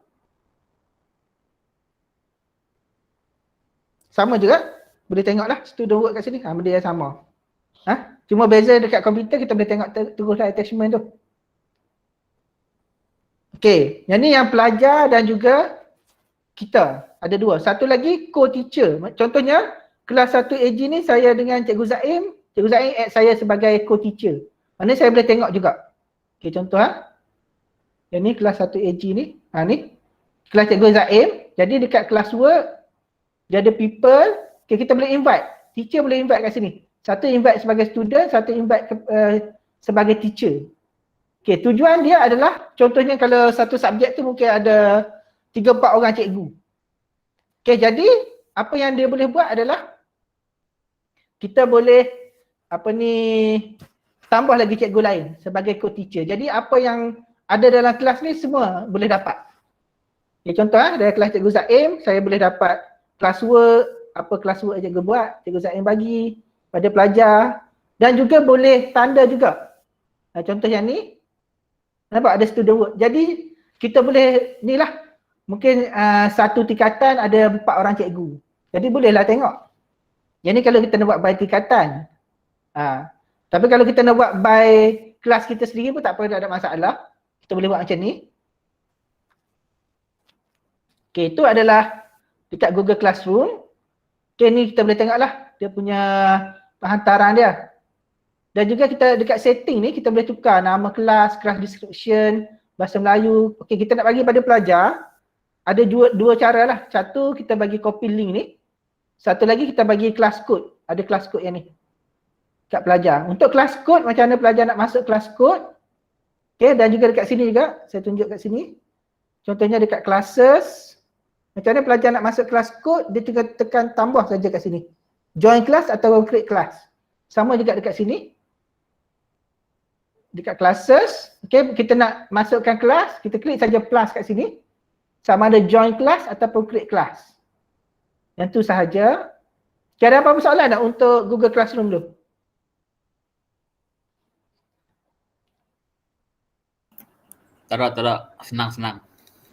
Sama juga, boleh tengok lah student work kat sini, benda yang sama. Cuma beza dekat komputer kita boleh tengok teruslah attachment tu. Okay, yang ni yang pelajar dan juga kita. Ada dua. Satu lagi co-teacher. Contohnya kelas 1 AG ni saya dengan Cikgu Zaim. Cikgu Zaim add saya sebagai co-teacher. Maksudnya saya boleh tengok juga. Okay, contoh yang ni kelas 1 AG ni. Ni kelas Cikgu Zaim. Jadi dekat classwork dia ada people. Okay, kita boleh invite. Teacher boleh invite kat sini. Satu invite sebagai student, satu invite sebagai teacher. Okay, tujuan dia adalah contohnya kalau satu subjek tu mungkin ada 3-4 orang cikgu. Okay, jadi apa yang dia boleh buat adalah kita boleh tambah lagi cikgu lain sebagai co-teacher. Jadi apa yang ada dalam kelas ni semua boleh dapat. Okay, contoh dari kelas Cikgu Zaim, saya boleh dapat classwork, apa classwork cikgu buat, Cikgu Zaim bagi pada pelajar, dan juga boleh tanda juga. Contoh yang ni, nampak ada student work. Jadi kita boleh ni lah, mungkin satu tingkatan ada 4 orang cikgu. Jadi bolehlah tengok. Yang ni kalau kita nak buat by tingkatan. Tapi kalau kita nak buat by kelas kita sendiri pun tak apa, tak ada masalah. Kita boleh buat macam ni. Okay, itu adalah dekat Google Classroom. Okay, ni kita boleh tengok lah dia punya hantaran dia. Dan juga kita dekat setting ni kita boleh tukar nama kelas, class description, bahasa Melayu. Okay, kita nak bagi pada pelajar, ada dua cara lah. Satu kita bagi copy link ni. Satu lagi kita bagi class code. ada kelas kod yang ni kat pelajar. Untuk kelas kod, macam mana pelajar nak masuk kelas kod. Okay, dan juga dekat sini juga, saya tunjuk kat sini. Contohnya dekat classes, macam mana pelajar nak masuk kelas kod, dia tekan tambah saja kat sini. Join class atau create class. Sama juga dekat sini. Dekat classes, okay, kita nak masukkan kelas, kita klik saja plus kat sini. Sama ada join class ataupun create class. Yang tu sahaja. Okay, ada apa-apa soalan tak untuk Google Classroom tu? Tak ada. Senang.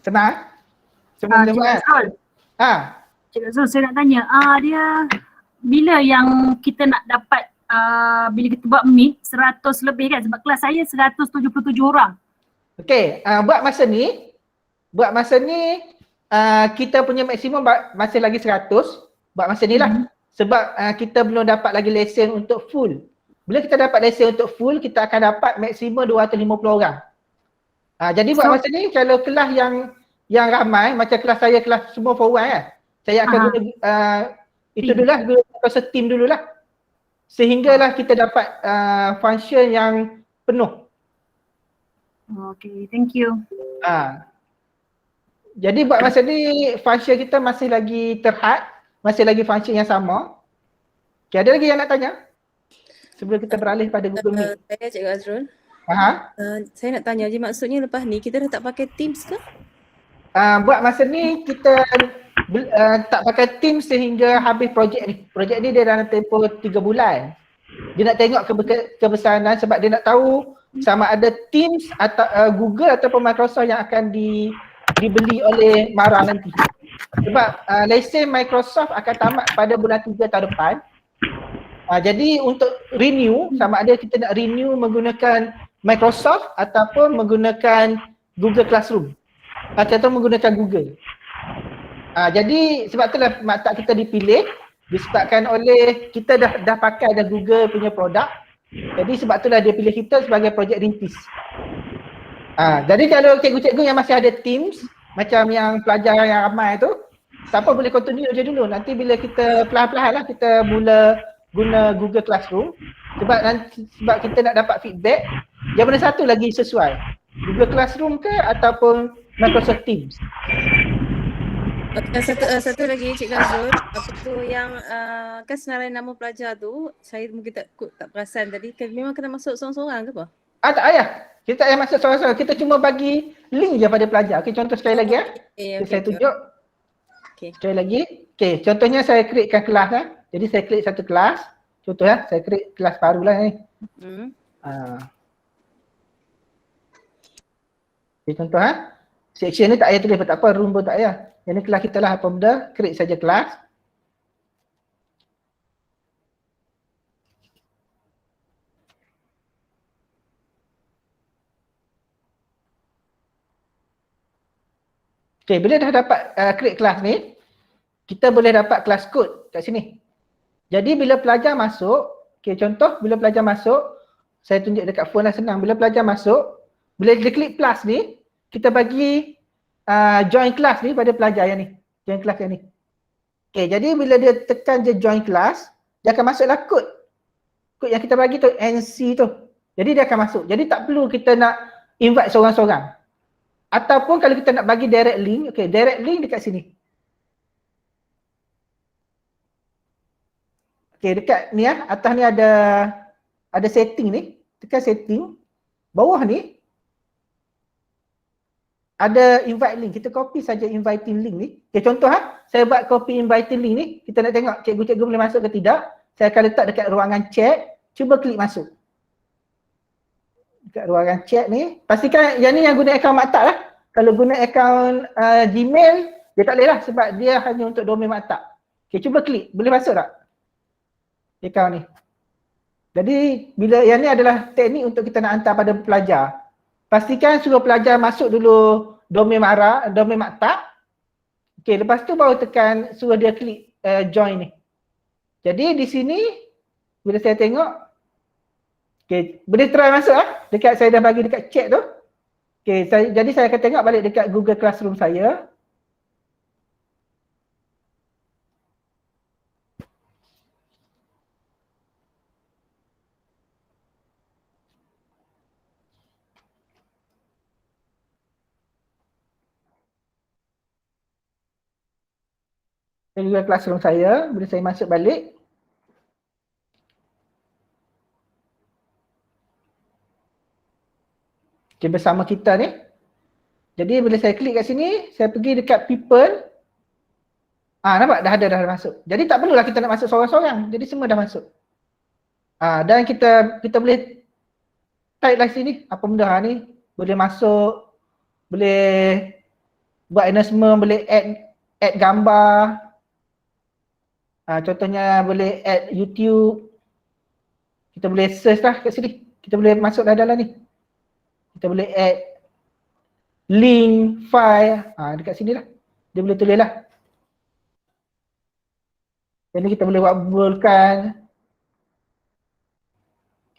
Senang? Sebelum dia Cik buat? Azrul, Cik Azrul, saya nak tanya, dia bila yang kita nak dapat bila kita buat meet 100 lebih kan, sebab kelas saya 177 orang. Okay, buat masa ni kita punya maksimum masih lagi 100 buat masa ni lah. Sebab kita belum dapat lagi lesen untuk full. Bila kita dapat lesen untuk full, kita akan dapat maksimum 250 orang. Jadi buat masa ni kalau kelas yang ramai, macam kelas saya, kelas semua forward kan, saya akan guna itu dululah, guna proses team dululah. Sehinggalah kita dapat function yang penuh. Okay, thank you. Jadi buat masa ni function kita masih lagi terhad, masih lagi function yang sama. Okay, ada lagi yang nak tanya? Sebelum kita beralih pada Google Meet. Saya Cikgu Azrul. Saya nak tanya je, maksudnya lepas ni kita dah tak pakai Teams ke? Buat masa ni kita tak pakai Teams sehingga habis projek ni. Projek ni dia dalam tempoh 3 bulan. Dia nak tengok kebesaran sebab dia nak tahu sama ada Teams atau Google ataupun Microsoft yang akan dibeli oleh Mara nanti. Sebab lesen Microsoft akan tamat pada bulan 3 tahun depan. Jadi untuk renew, sama ada kita nak renew menggunakan Microsoft ataupun menggunakan Google Classroom atau menggunakan Google. Jadi sebab itulah maktab kita dipilih disebabkan oleh kita dah pakai dah Google punya produk. Jadi sebab itulah dia pilih kita sebagai projek rintis. Jadi kalau cikgu-cikgu yang masih ada Teams macam yang pelajar yang ramai tu, siapa boleh continue je dulu. Nanti bila kita perlahan-perlahan lah kita mula guna Google Classroom sebab kita nak dapat feedback yang mana satu lagi sesuai, Google Classroom ke ataupun Microsoft Teams. Satu lagi Cikgu Azrul, apa tu yang kan senarai nama pelajar tu saya mungkin tak perasan tadi, memang kena masuk seorang-seorang ke apa? Tak payah. Kita tak payah masuk seorang-seorang. Kita cuma bagi link je pada pelajar. Okay, contoh sekali lagi saya tunjuk. Sekali lagi. Okay, contohnya saya createkan kelas Jadi saya create satu kelas. Contoh saya create kelas baru lah ni. Okay, contoh section ni tak payah tulis tak apa, room pun tak payah. Yang ni kelas kita lah, apa benda, create saja kelas. Okay, bila dah dapat create kelas ni, kita boleh dapat kelas code kat sini. Jadi bila pelajar masuk, okay, contoh bila pelajar masuk, saya tunjuk dekat phone lah senang. Bila pelajar masuk, bila dia klik plus ni, kita bagi join class ni pada pelajar yang ni. Join class yang ni. Okay, jadi bila dia tekan je join class, dia akan masuklah kod. Kod yang kita bagi tu, NC tu. Jadi dia akan masuk. Jadi tak perlu kita nak invite seorang-seorang. Ataupun kalau kita nak bagi direct link, okay, direct link dekat sini. Okay, dekat ni atas ni ada setting ni. Tekan setting. Bawah ni ada invite link. Kita copy saja inviting link ni. Okay, contoh saya buat copy inviting link ni. Kita nak tengok cikgu-cikgu boleh masuk ke tidak. Saya akan letak dekat ruangan chat. Cuba klik masuk. Dekat ruangan chat ni. Pastikan yang ni yang guna akaun maktab lah. Kalau guna akaun Gmail, dia tak boleh lah sebab dia hanya untuk domain maktab. Okay, cuba klik. Boleh masuk tak? Akaun ni. Jadi bila yang ni adalah teknik untuk kita nak hantar pada pelajar. Pastikan suruh pelajar masuk dulu domain Mara, domain maktab. Okey, lepas tu baru tekan suruh dia klik join ni. Jadi di sini bila saya tengok, okey, boleh try masuk dekat saya dah bagi dekat chat tu. Okey, jadi saya akan tengok balik dekat Google Classroom saya. Google Classroom saya, bila saya masuk balik. Okay, bersama kita ni. Jadi bila saya klik kat sini, saya pergi dekat people. Nampak? Dah ada masuk. Jadi tak perlulah kita nak masuk seorang-seorang. Jadi semua dah masuk. Dan kita boleh type lah sini. Apa benda ni. Boleh masuk. Boleh buat announcement. Boleh add gambar. Contohnya boleh add YouTube. Kita boleh search lah kat sini. Kita boleh masuk dalam ni. Kita boleh add link, file. Dekat sini lah. Dia boleh tulis lah. Jadi kita boleh buat bullkan.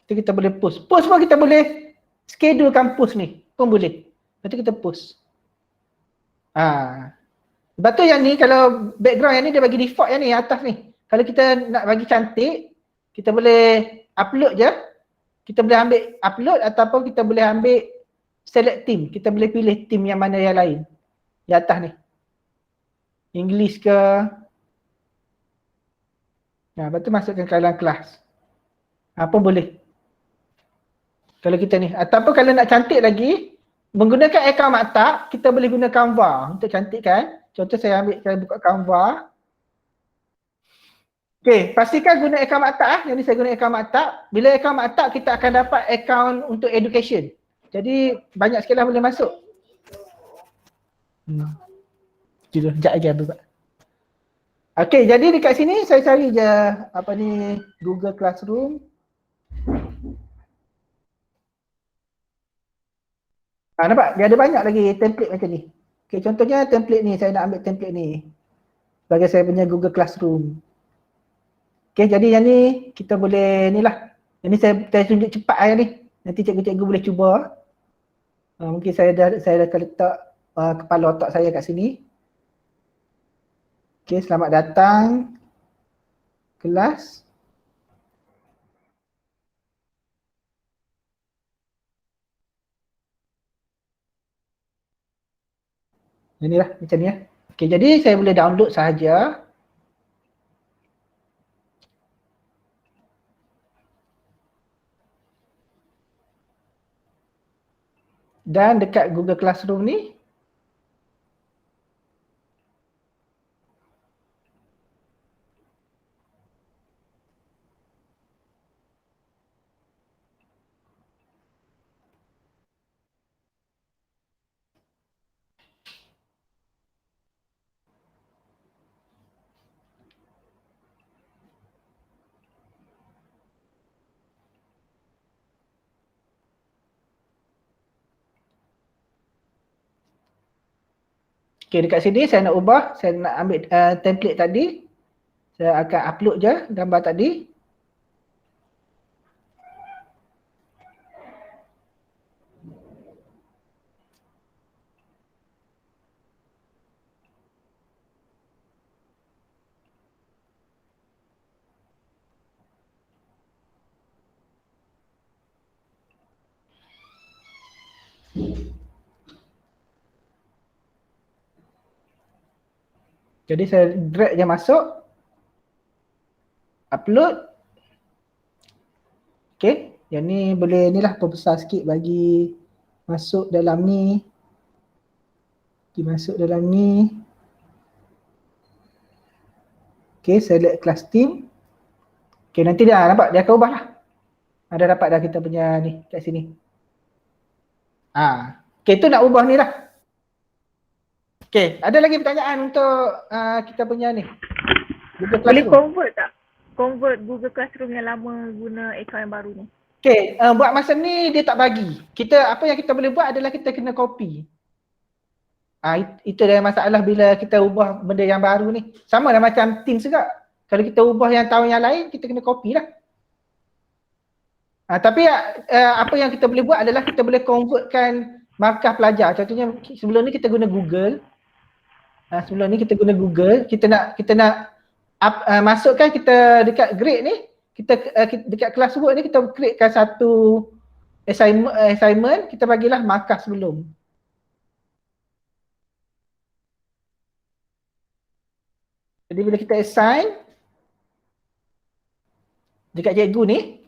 Kita boleh post. Post pun kita boleh schedulekan post ni. Pun boleh. Nanti kita post. Sebab tu yang ni kalau background yang ni dia bagi default yang ni atas ni. Kalau kita nak bagi cantik, kita boleh upload je. Kita boleh ambil upload ataupun kita boleh ambil select team. Kita boleh pilih team yang mana yang lain. Di atas ni. English ke. Lepas tu masukkan ke dalam kelas. Pun boleh. Kalau kita ni. Ataupun kalau nak cantik lagi, menggunakan akaun maktab, kita boleh guna Canva untuk cantikkan. Contoh saya buka Canva. Okay, pastikan guna akaun maktab. Yang ni saya guna akaun maktab. Bila akaun maktab, kita akan dapat akaun untuk education. Jadi banyak sekali lah boleh masuk. Sekejap lagi habis. Okay, jadi dekat sini saya cari je apa ni Google Classroom. Nampak? Dia ada banyak lagi template macam ni. Okay, contohnya template ni, saya nak ambil template ni. Sebagai saya punya Google Classroom. Okay, jadi yang ni kita boleh ni lah. Yang ni saya tunjuk cepat yang ni. Nanti cikgu-cikgu boleh cuba. Mungkin saya dah letak kepala otak saya kat sini. Okay, selamat datang kelas. Inilah macam ni ya. Okay, jadi saya boleh download sahaja. Dan dekat Google Classroom ni, okay, dekat sini saya nak ubah, saya nak ambil template tadi. Saya akan upload je gambar tadi. Jadi saya drag je masuk. Upload. Okay, yang ni boleh ni lah perbesar sikit bagi masuk dalam ni. Masuk dalam ni. Okay, select class team. Okay, nanti dia nampak dia akan ubah lah. Ada dapat dah kita punya ni kat sini. Okay, tu nak ubah ni lah. Okay, ada lagi pertanyaan untuk kita punya ni? Boleh convert tak? Convert Google Classroom yang lama guna akaun yang baru ni. Okay, buat masa ni dia tak bagi. Apa yang kita boleh buat adalah kita kena copy. Itu dia masalah bila kita ubah benda yang baru ni. Sama lah macam Teams juga. Kalau kita ubah yang tahun yang lain, kita kena copy lah. Tapi apa yang kita boleh buat adalah kita boleh convertkan markah pelajar. Contohnya sebelum ni kita guna Google. Kita nak masukkan kita dekat grade ni, kita dekat classwork ni kita createkan satu assignment, kita bagilah markah sebelum. Jadi bila kita assign dekat cikgu ni,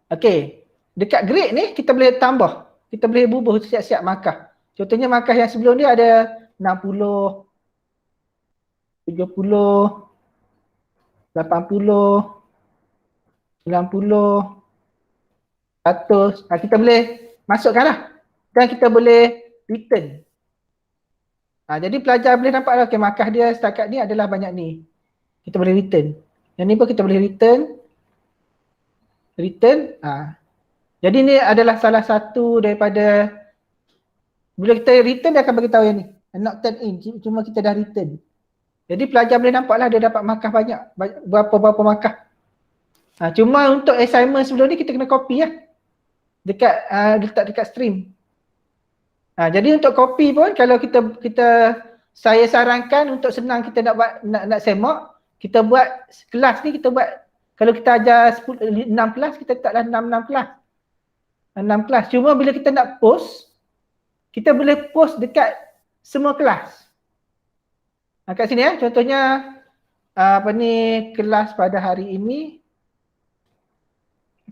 okey, dekat grade ni kita boleh tambah. Kita boleh bubuh siap-siap markah. Contohnya markah yang sebelum ni ada 60, 70, 80, 90, 100. Kita boleh masukkan lah. Dan kita boleh return. Jadi pelajar boleh nampak lah, okay, markah dia setakat ni adalah banyak ni. Kita boleh return. Yang ni pun kita boleh return. Jadi ni adalah salah satu daripada, bila kita return dia akan beritahu yang ni. Not turn in, cuma kita dah return. Jadi pelajar boleh nampak lah dia dapat markah banyak. Berapa-berapa markah. Cuma untuk assignment sebelum ni kita kena copy lah. Letak dekat stream. Jadi untuk copy pun kalau saya sarankan untuk senang kita nak buat, nak semak, kita buat kelas ni, kita buat, kalau kita ajar 6 kelas, kita letaklah 6 kelas. 6 kelas. Cuma bila kita nak post, kita boleh post dekat semua kelas. Kat sini contohnya kelas pada hari ini.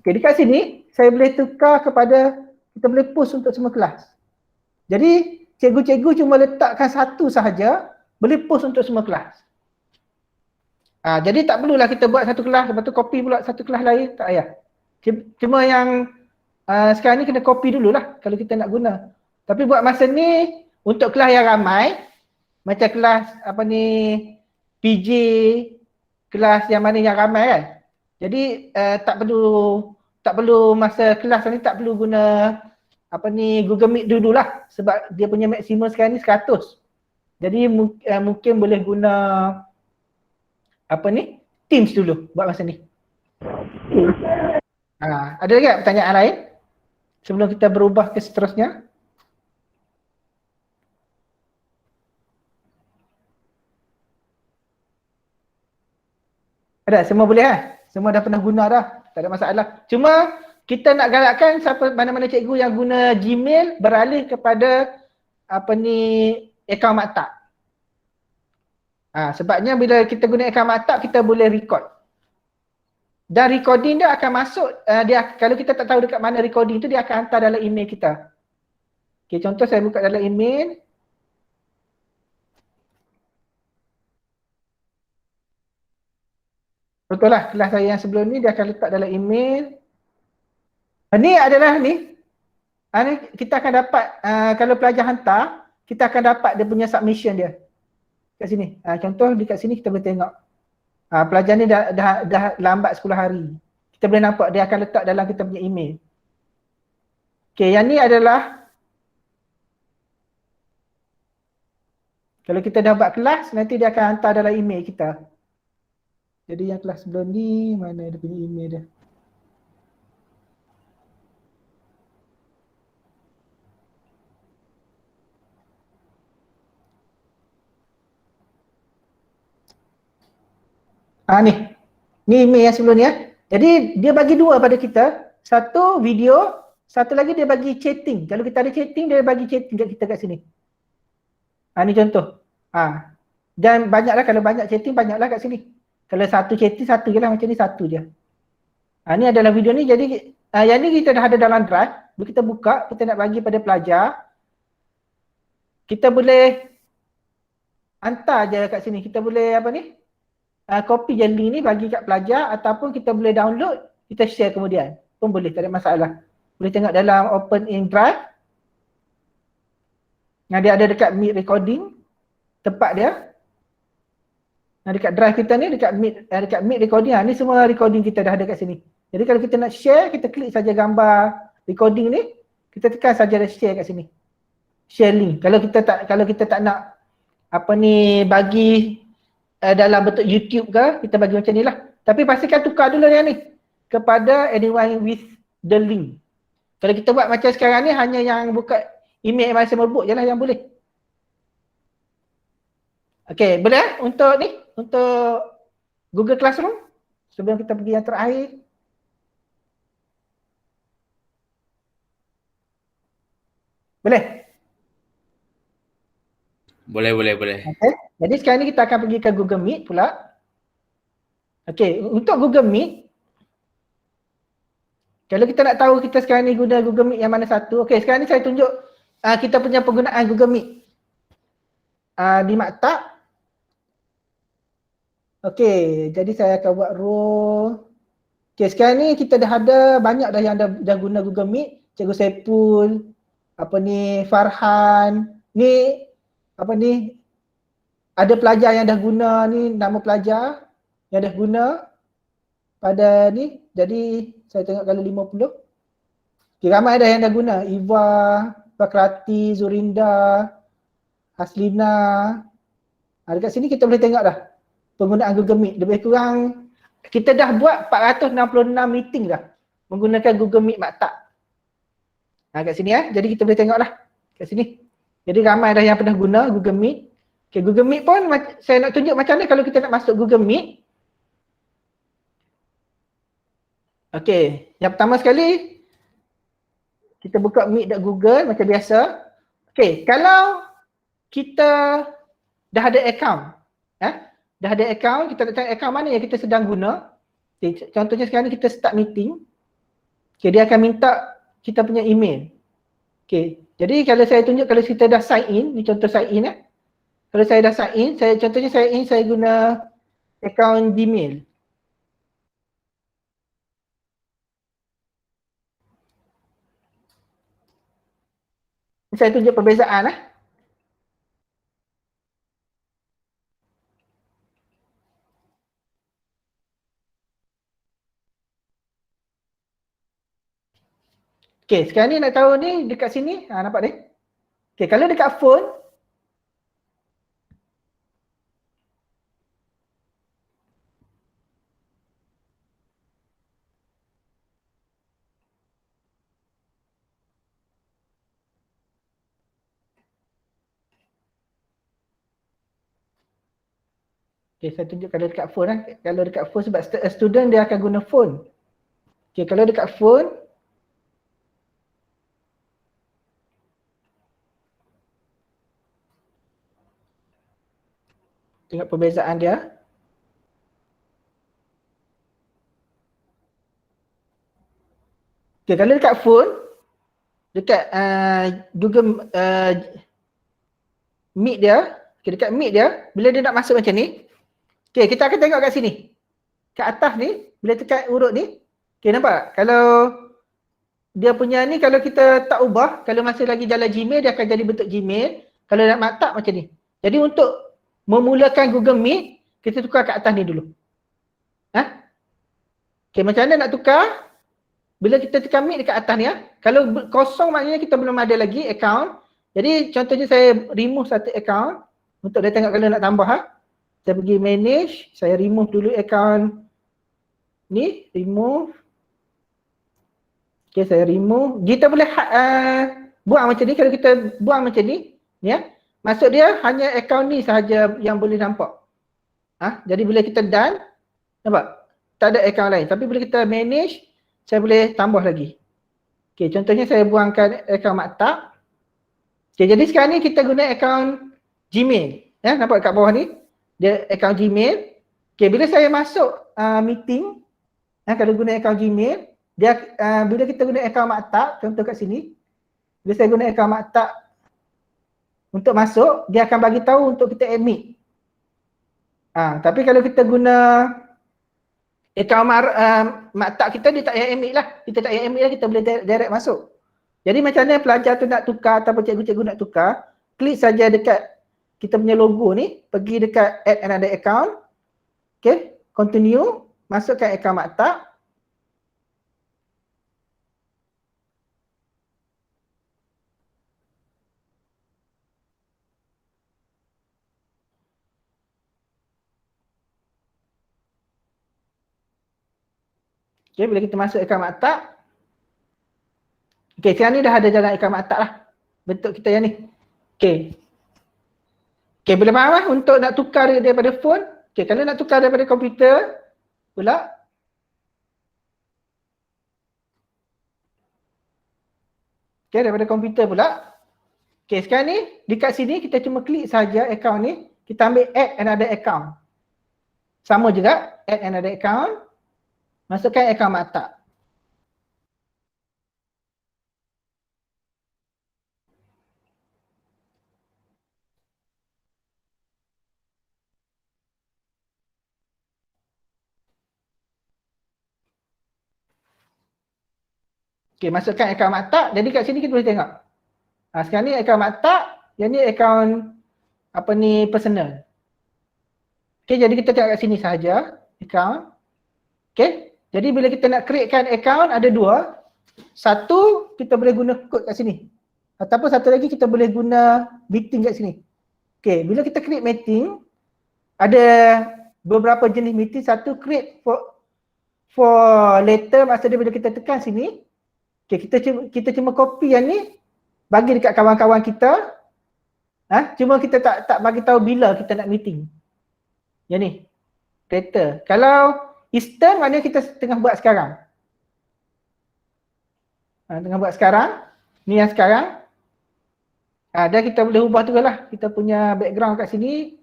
Okey, dekat sini saya boleh tukar kepada, kita boleh post untuk semua kelas. Jadi cikgu-cikgu cuma letakkan satu sahaja, boleh post untuk semua kelas. Jadi tak perlulah kita buat satu kelas, lepas tu copy pula satu kelas lain, tak payah. Cuma yang sekarang ni kena copy dululah kalau kita nak guna. Tapi buat masa ni, untuk kelas yang ramai, macam kelas PJ, kelas yang mana yang ramai kan. Jadi tak perlu masa kelas ni tak perlu guna Google Meet dululah, sebab dia punya maksimum sekarang ni 100. Jadi mungkin boleh guna Teams dulu buat masa ni. Ada lagi tak pertanyaan lain sebelum kita berubah ke seterusnya? Ada? Semua boleh Semua dah pernah guna dah, tak ada masalah. Cuma kita nak galakkan mana-mana cikgu yang guna Gmail beralih kepada akaun maktab. Sebabnya bila kita guna akaun maktab, kita boleh record. Dan recording dia akan masuk, kalau kita tak tahu dekat mana recording tu, dia akan hantar dalam email kita. Okay, contoh saya buka dalam email. Betul lah, kelas saya yang sebelum ni dia akan letak dalam email. Ni adalah ni. Kita akan dapat, kalau pelajar hantar, kita akan dapat dia punya submission dia. Kat sini. Contoh dekat sini kita boleh tengok. Pelajar ni dah lambat 10 hari. Kita boleh nampak dia akan letak dalam kita punya email. Okay, yang ni adalah, kalau kita dah buat kelas, nanti dia akan hantar dalam email kita. Jadi yang kelas sebelum ni, mana dia punya email dia? Ni email yang sebelum ni Jadi dia bagi dua pada kita. Satu video, satu lagi dia bagi chatting. Kalau kita ada chatting, dia bagi chatting kat kita kat sini. Ni contoh. Dan banyaklah, kalau banyak chatting, banyaklah kat sini. Kalau satu chatting, satu je lah, macam ni satu je. Ni adalah video ni. Jadi yang ni kita dah ada dalam drive. Bila kita buka, kita nak bagi pada pelajar. Kita boleh hantar je kat sini. Kita boleh copy je link ni bagi kat pelajar, ataupun kita boleh download, kita share kemudian. Pun boleh, tak ada masalah. Boleh tengok dalam open in drive. Dia ada dekat Meet recording, tempat dia. Dekat drive kita ni, dekat Meet recording, ni semua recording kita dah ada kat sini. Jadi kalau kita nak share, kita klik saja gambar recording ni, kita tekan saja share kat sini. Share link. Kalau kita tak nak bagi dalam bentuk YouTube ke, kita bagi macam ni lah. Tapi pastikan tukar dulu yang ni kepada anyone with the link. Kalau kita buat macam sekarang ni, hanya yang buka email masa merbuk je lah yang boleh. Okay, boleh untuk ni, untuk Google Classroom sebelum kita pergi yang terakhir. Boleh? Boleh. Okay. Jadi sekarang ni kita akan pergi ke Google Meet pula. Okay, untuk Google Meet, kalau kita nak tahu kita sekarang ni guna Google Meet yang mana satu. Okay, sekarang ni saya tunjuk kita punya penggunaan Google Meet di maktab. Okay, jadi saya akan buat row. Okay, sekarang ni kita dah ada banyak dah yang dah guna Google Meet. Cikgu Saipul, Farhan, ada pelajar yang dah guna ni, nama pelajar yang dah guna pada ni. Jadi saya tengok kalau 50. Okay, ramai dah yang dah guna. Iva, Bakrati, Zurinda, Haslina. Dekat sini kita boleh tengok dah penggunaan Google Meet. Lebih kurang kita dah buat 466 meeting dah menggunakan Google Meet maktab. Kat sini jadi kita boleh tengok lah kat sini. Jadi ramai dah yang pernah guna Google Meet. Okay, Google Meet pun saya nak tunjuk macam mana kalau kita nak masuk Google Meet. Okay, yang pertama sekali kita buka meet.google macam biasa. Okay, kalau kita dah ada account, dah ada account, kita nak cari account mana yang kita sedang guna. Okay, contohnya sekarang ni kita start meeting. Okay, dia akan minta kita punya email. Okay, jadi kalau saya tunjuk kalau kita dah sign in, ni contoh sign in Kalau saya dah sign in, contohnya saya guna account Gmail. Saya tunjuk perbezaan Okay, sekarang ni nak tahu ni dekat sini, nampak ni? Okay, kalau dekat phone, okay, saya tunjuk kalau dekat phone Kalau dekat phone sebab student dia akan guna phone. Okay, kalau dekat phone, tengok perbezaan dia. Okay, kalau dekat phone, dekat Google Meet dia, okay, dekat Meet dia, bila dia nak masuk macam ni, okay, kita akan tengok kat sini. Kat atas ni, bila tekan urut ni, okay, nampak? Kalau dia punya ni, kalau kita tak ubah, kalau masih lagi jalan Gmail, dia akan jadi bentuk Gmail. Kalau nak maktab macam ni. Jadi untuk memulakan Google Meet, kita tukar kat atas ni dulu. Okay, macam mana nak tukar? Bila kita tekan Meet dekat atas ni kalau kosong maknanya kita belum ada lagi account. Jadi contohnya saya remove satu account untuk dia tengok kalau nak tambah Saya pergi manage, saya remove dulu account ni, remove. Okay, saya remove. Kita boleh buang macam ni. Kalau kita buang macam ni, maksud dia hanya account ni sahaja yang boleh nampak. Jadi bila kita done, nampak? Tak ada account lain. Tapi bila kita manage, saya boleh tambah lagi. Okay, contohnya saya buangkan account maktab. Okay, jadi sekarang ni kita guna account Gmail. Nampak kat bawah ni? Dia account Gmail. Okay, bila saya masuk meeting, kalau guna account Gmail, dia bila kita guna account maktab, contoh kat sini, bila saya guna account maktab untuk masuk, dia akan bagi tahu untuk kita admit. Tapi kalau kita guna account maktab kita, dia tak payah admit lah. Kita tak payah admit lah, kita boleh direct masuk. Jadi macam mana pelajar tu nak tukar ataupun cikgu-cikgu nak tukar, klik saja dekat kita punya logo ni, pergi dekat add another account. Okay, continue, masukkan account maktab. Okay, bila kita masuk account maktab, okay, sekarang ni dah ada jalan account maktab lah. Bentuk kita yang ni. Okay. Okay, boleh faham untuk nak tukar daripada phone. Okay, kalau nak tukar daripada komputer pula. Okay, daripada komputer pula. Okay, sekarang ni dekat sini kita cuma klik saja account ni, kita ambil add another account. Sama juga, add another account, masukkan account Maktab. Okay, masukkan akaun Maktab. Jadi kat sini kita boleh tengok. Sekarang ni akaun Maktab, yang ni akaun apa ni personal. Okay, jadi kita tengok kat sini sahaja akaun. Okay, jadi bila kita nak createkan akaun ada dua. Satu, kita boleh guna kod kat sini. Ataupun satu lagi kita boleh guna meeting kat sini. Okay, bila kita create meeting, ada beberapa jenis meeting. Satu, create for later, maksudnya bila kita tekan sini, okay, kita cuma copy yang ni, bagi dekat kawan-kawan kita. Cuma kita tak bagi tahu bila kita nak meeting. Yang ni, later. Kalau Eastern, maknanya kita tengah buat sekarang. Tengah buat sekarang. Ni yang sekarang. Dan kita boleh ubah tu lah. Kita punya background kat sini.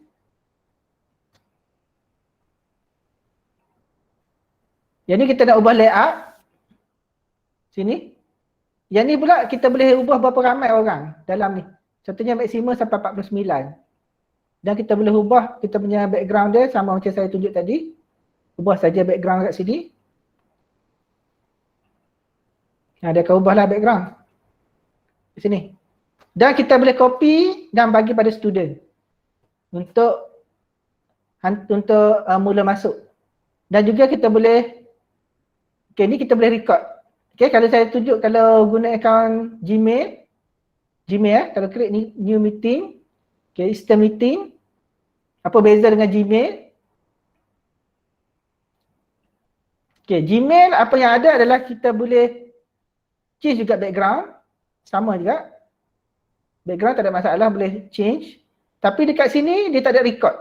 Yang ni kita nak ubah layout. Sini. Yang ni pula kita boleh ubah berapa ramai orang dalam ni. Contohnya maksimum sampai 49. Dan kita boleh ubah kita punya background dia sama macam saya tunjuk tadi. Ubah saja background kat sini. Dia akan ubahlah background. Di sini. Dan kita boleh copy dan bagi pada student. Untuk mula masuk. Dan juga kita boleh, okay, ni kita boleh record. Okay, kalau saya tunjuk kalau guna akaun Gmail, kalau create new meeting, okay, system meeting, apa beza dengan Gmail? Okay, Gmail apa yang ada adalah kita boleh change juga background, sama juga. Background tak ada masalah, boleh change. Tapi dekat sini dia tak ada record.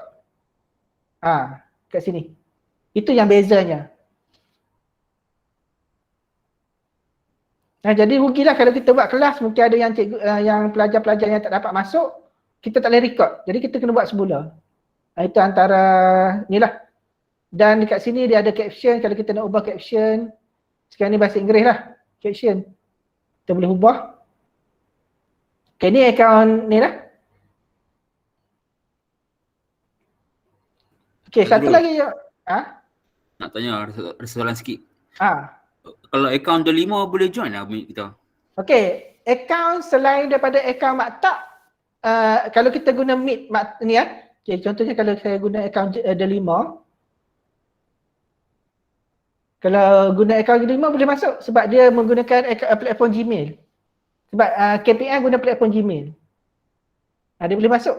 Kat sini. Itu yang bezanya. Jadi rugilah kalau kita buat kelas, mungkin ada yang cikgu, yang pelajar-pelajar yang tak dapat masuk, kita tak boleh record. Jadi kita kena buat semula. Itu antara inilah. Dan dekat sini dia ada caption, kalau kita nak ubah caption, sekarang ni bahasa Inggeris lah, caption. Kita boleh ubah. Okay, ni akaun ni lah. Okay, satu lagi. Nak tanya ada soalan sikit. Kalau akaun delima boleh join lah meet kita? Okay, akaun selain daripada akaun Maktab, kalau kita guna Meet ni okay, contohnya kalau saya guna akaun delima, kalau guna akaun delima boleh masuk sebab dia menggunakan platform Gmail. Sebab KPM guna platform Gmail. Dia boleh masuk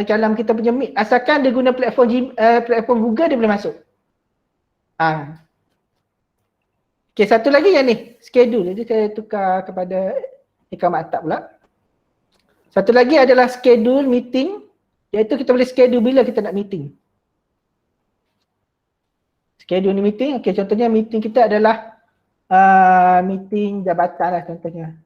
dalam kita punya Meet. Asalkan dia guna platform Google, dia boleh masuk. Okay, satu lagi yang ni, schedule. Jadi saya tukar kepada akaun Maktab pula. Satu lagi adalah schedule meeting, iaitu kita boleh schedule bila kita nak meeting. Schedule ni meeting, okay, contohnya meeting kita adalah meeting jabatan lah contohnya.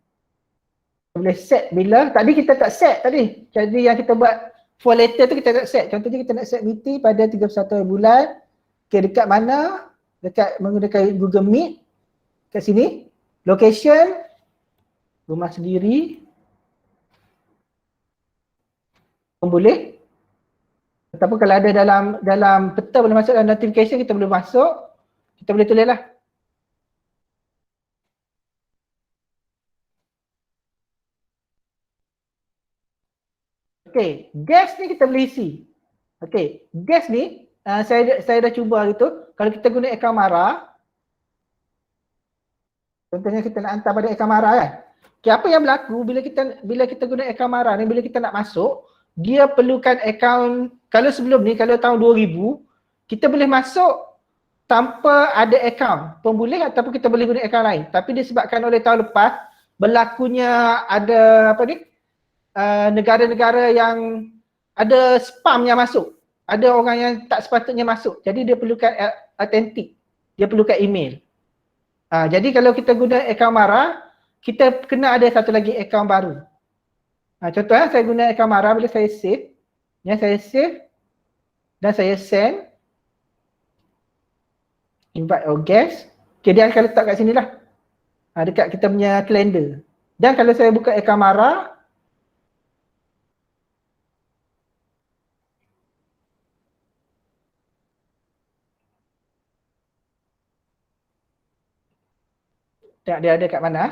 Kita boleh set bila, tadi kita tak set tadi. Jadi yang kita buat for later tu kita tak set. Contohnya kita nak set meeting pada 31 bulan. Okay, dekat mana? Dekat menggunakan Google Meet. Kat sini, location, rumah sendiri, pun boleh. Ataupun kalau ada dalam peta boleh masuk dalam notification, kita boleh masuk, kita boleh tulis lah. Okay, guest ni kita boleh isi. Okay, guest ni saya dah cuba gitu. Kalau kita guna akaun Mara, contohnya kita nak hantar pada akaun Mara kan. Okay, apa yang berlaku bila kita guna akaun Mara ni, bila kita nak masuk, dia perlukan akaun. Kalau sebelum ni, kalau tahun 2000, kita boleh masuk tanpa ada akaun pun boleh, ataupun kita boleh guna akaun lain. Tapi disebabkan oleh tahun lepas, berlakunya ada apa ni, negara-negara yang ada spam yang masuk. Ada orang yang tak sepatutnya masuk. Jadi dia perlukan authentic. Dia perlukan email. Jadi kalau kita guna akaun Mara, kita kena ada satu lagi akaun baru. Contohnya saya guna kamera bila saya save. Yang saya save dan saya send. Invite or guest. Okay, dia akan letak kat sini lah. Dekat kita punya calendar. Dan kalau saya buka kamera, tengok dia ada kat mana.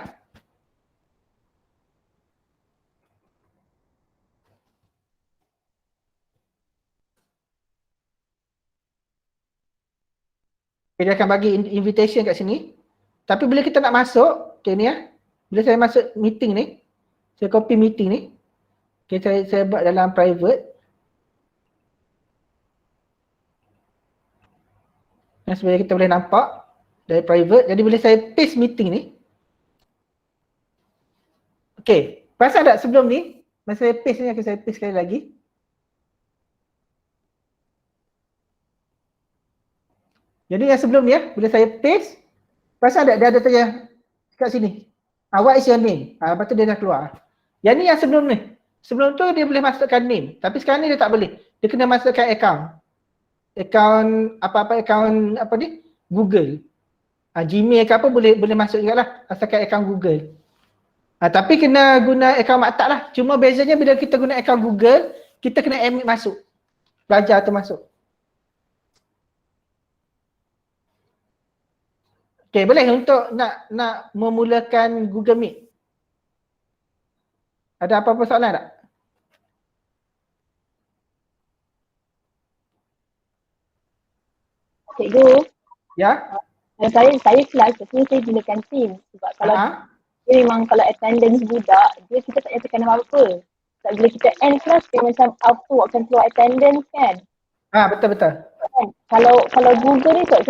Dia akan bagi invitation kat sini. Tapi bila kita nak masuk, okay ni ya. Bila saya masuk meeting ni, saya copy meeting ni. Okay, saya buat dalam private. Dan supaya kita boleh nampak dari private. Jadi bila saya paste meeting ni. Okay, perasan tak sebelum ni, masa saya paste ni, akan saya paste sekali lagi. Jadi yang sebelum ni ya, bila saya paste, perasan tak dia ada tanya kat sini. What is your name? Lepas tu dia dah keluar. Yang ni yang sebelum ni. Sebelum tu dia boleh masukkan name. Tapi sekarang ni dia tak boleh. Dia kena masukkan account. Account, apa-apa account apa ni? Google. Gmail ke apa boleh masuk juga lah. Asalkan account Google. Tapi kena guna account maktab lah. Cuma bezanya bila kita guna account Google, kita kena admit masuk. Pelajar tu masuk. Okay, boleh untuk nak memulakan Google Meet. Ada apa-apa soalan tak? Cikgu, Ya? saya kelas tapi saya gunakan Teams sebab kalau dia memang kalau attendance budak, kita tak payah tekan apa-apa. Sebab bila kita end kelas, dia macam auto akan keluar attendance kan. Betul-betul. Kalau Google ni saya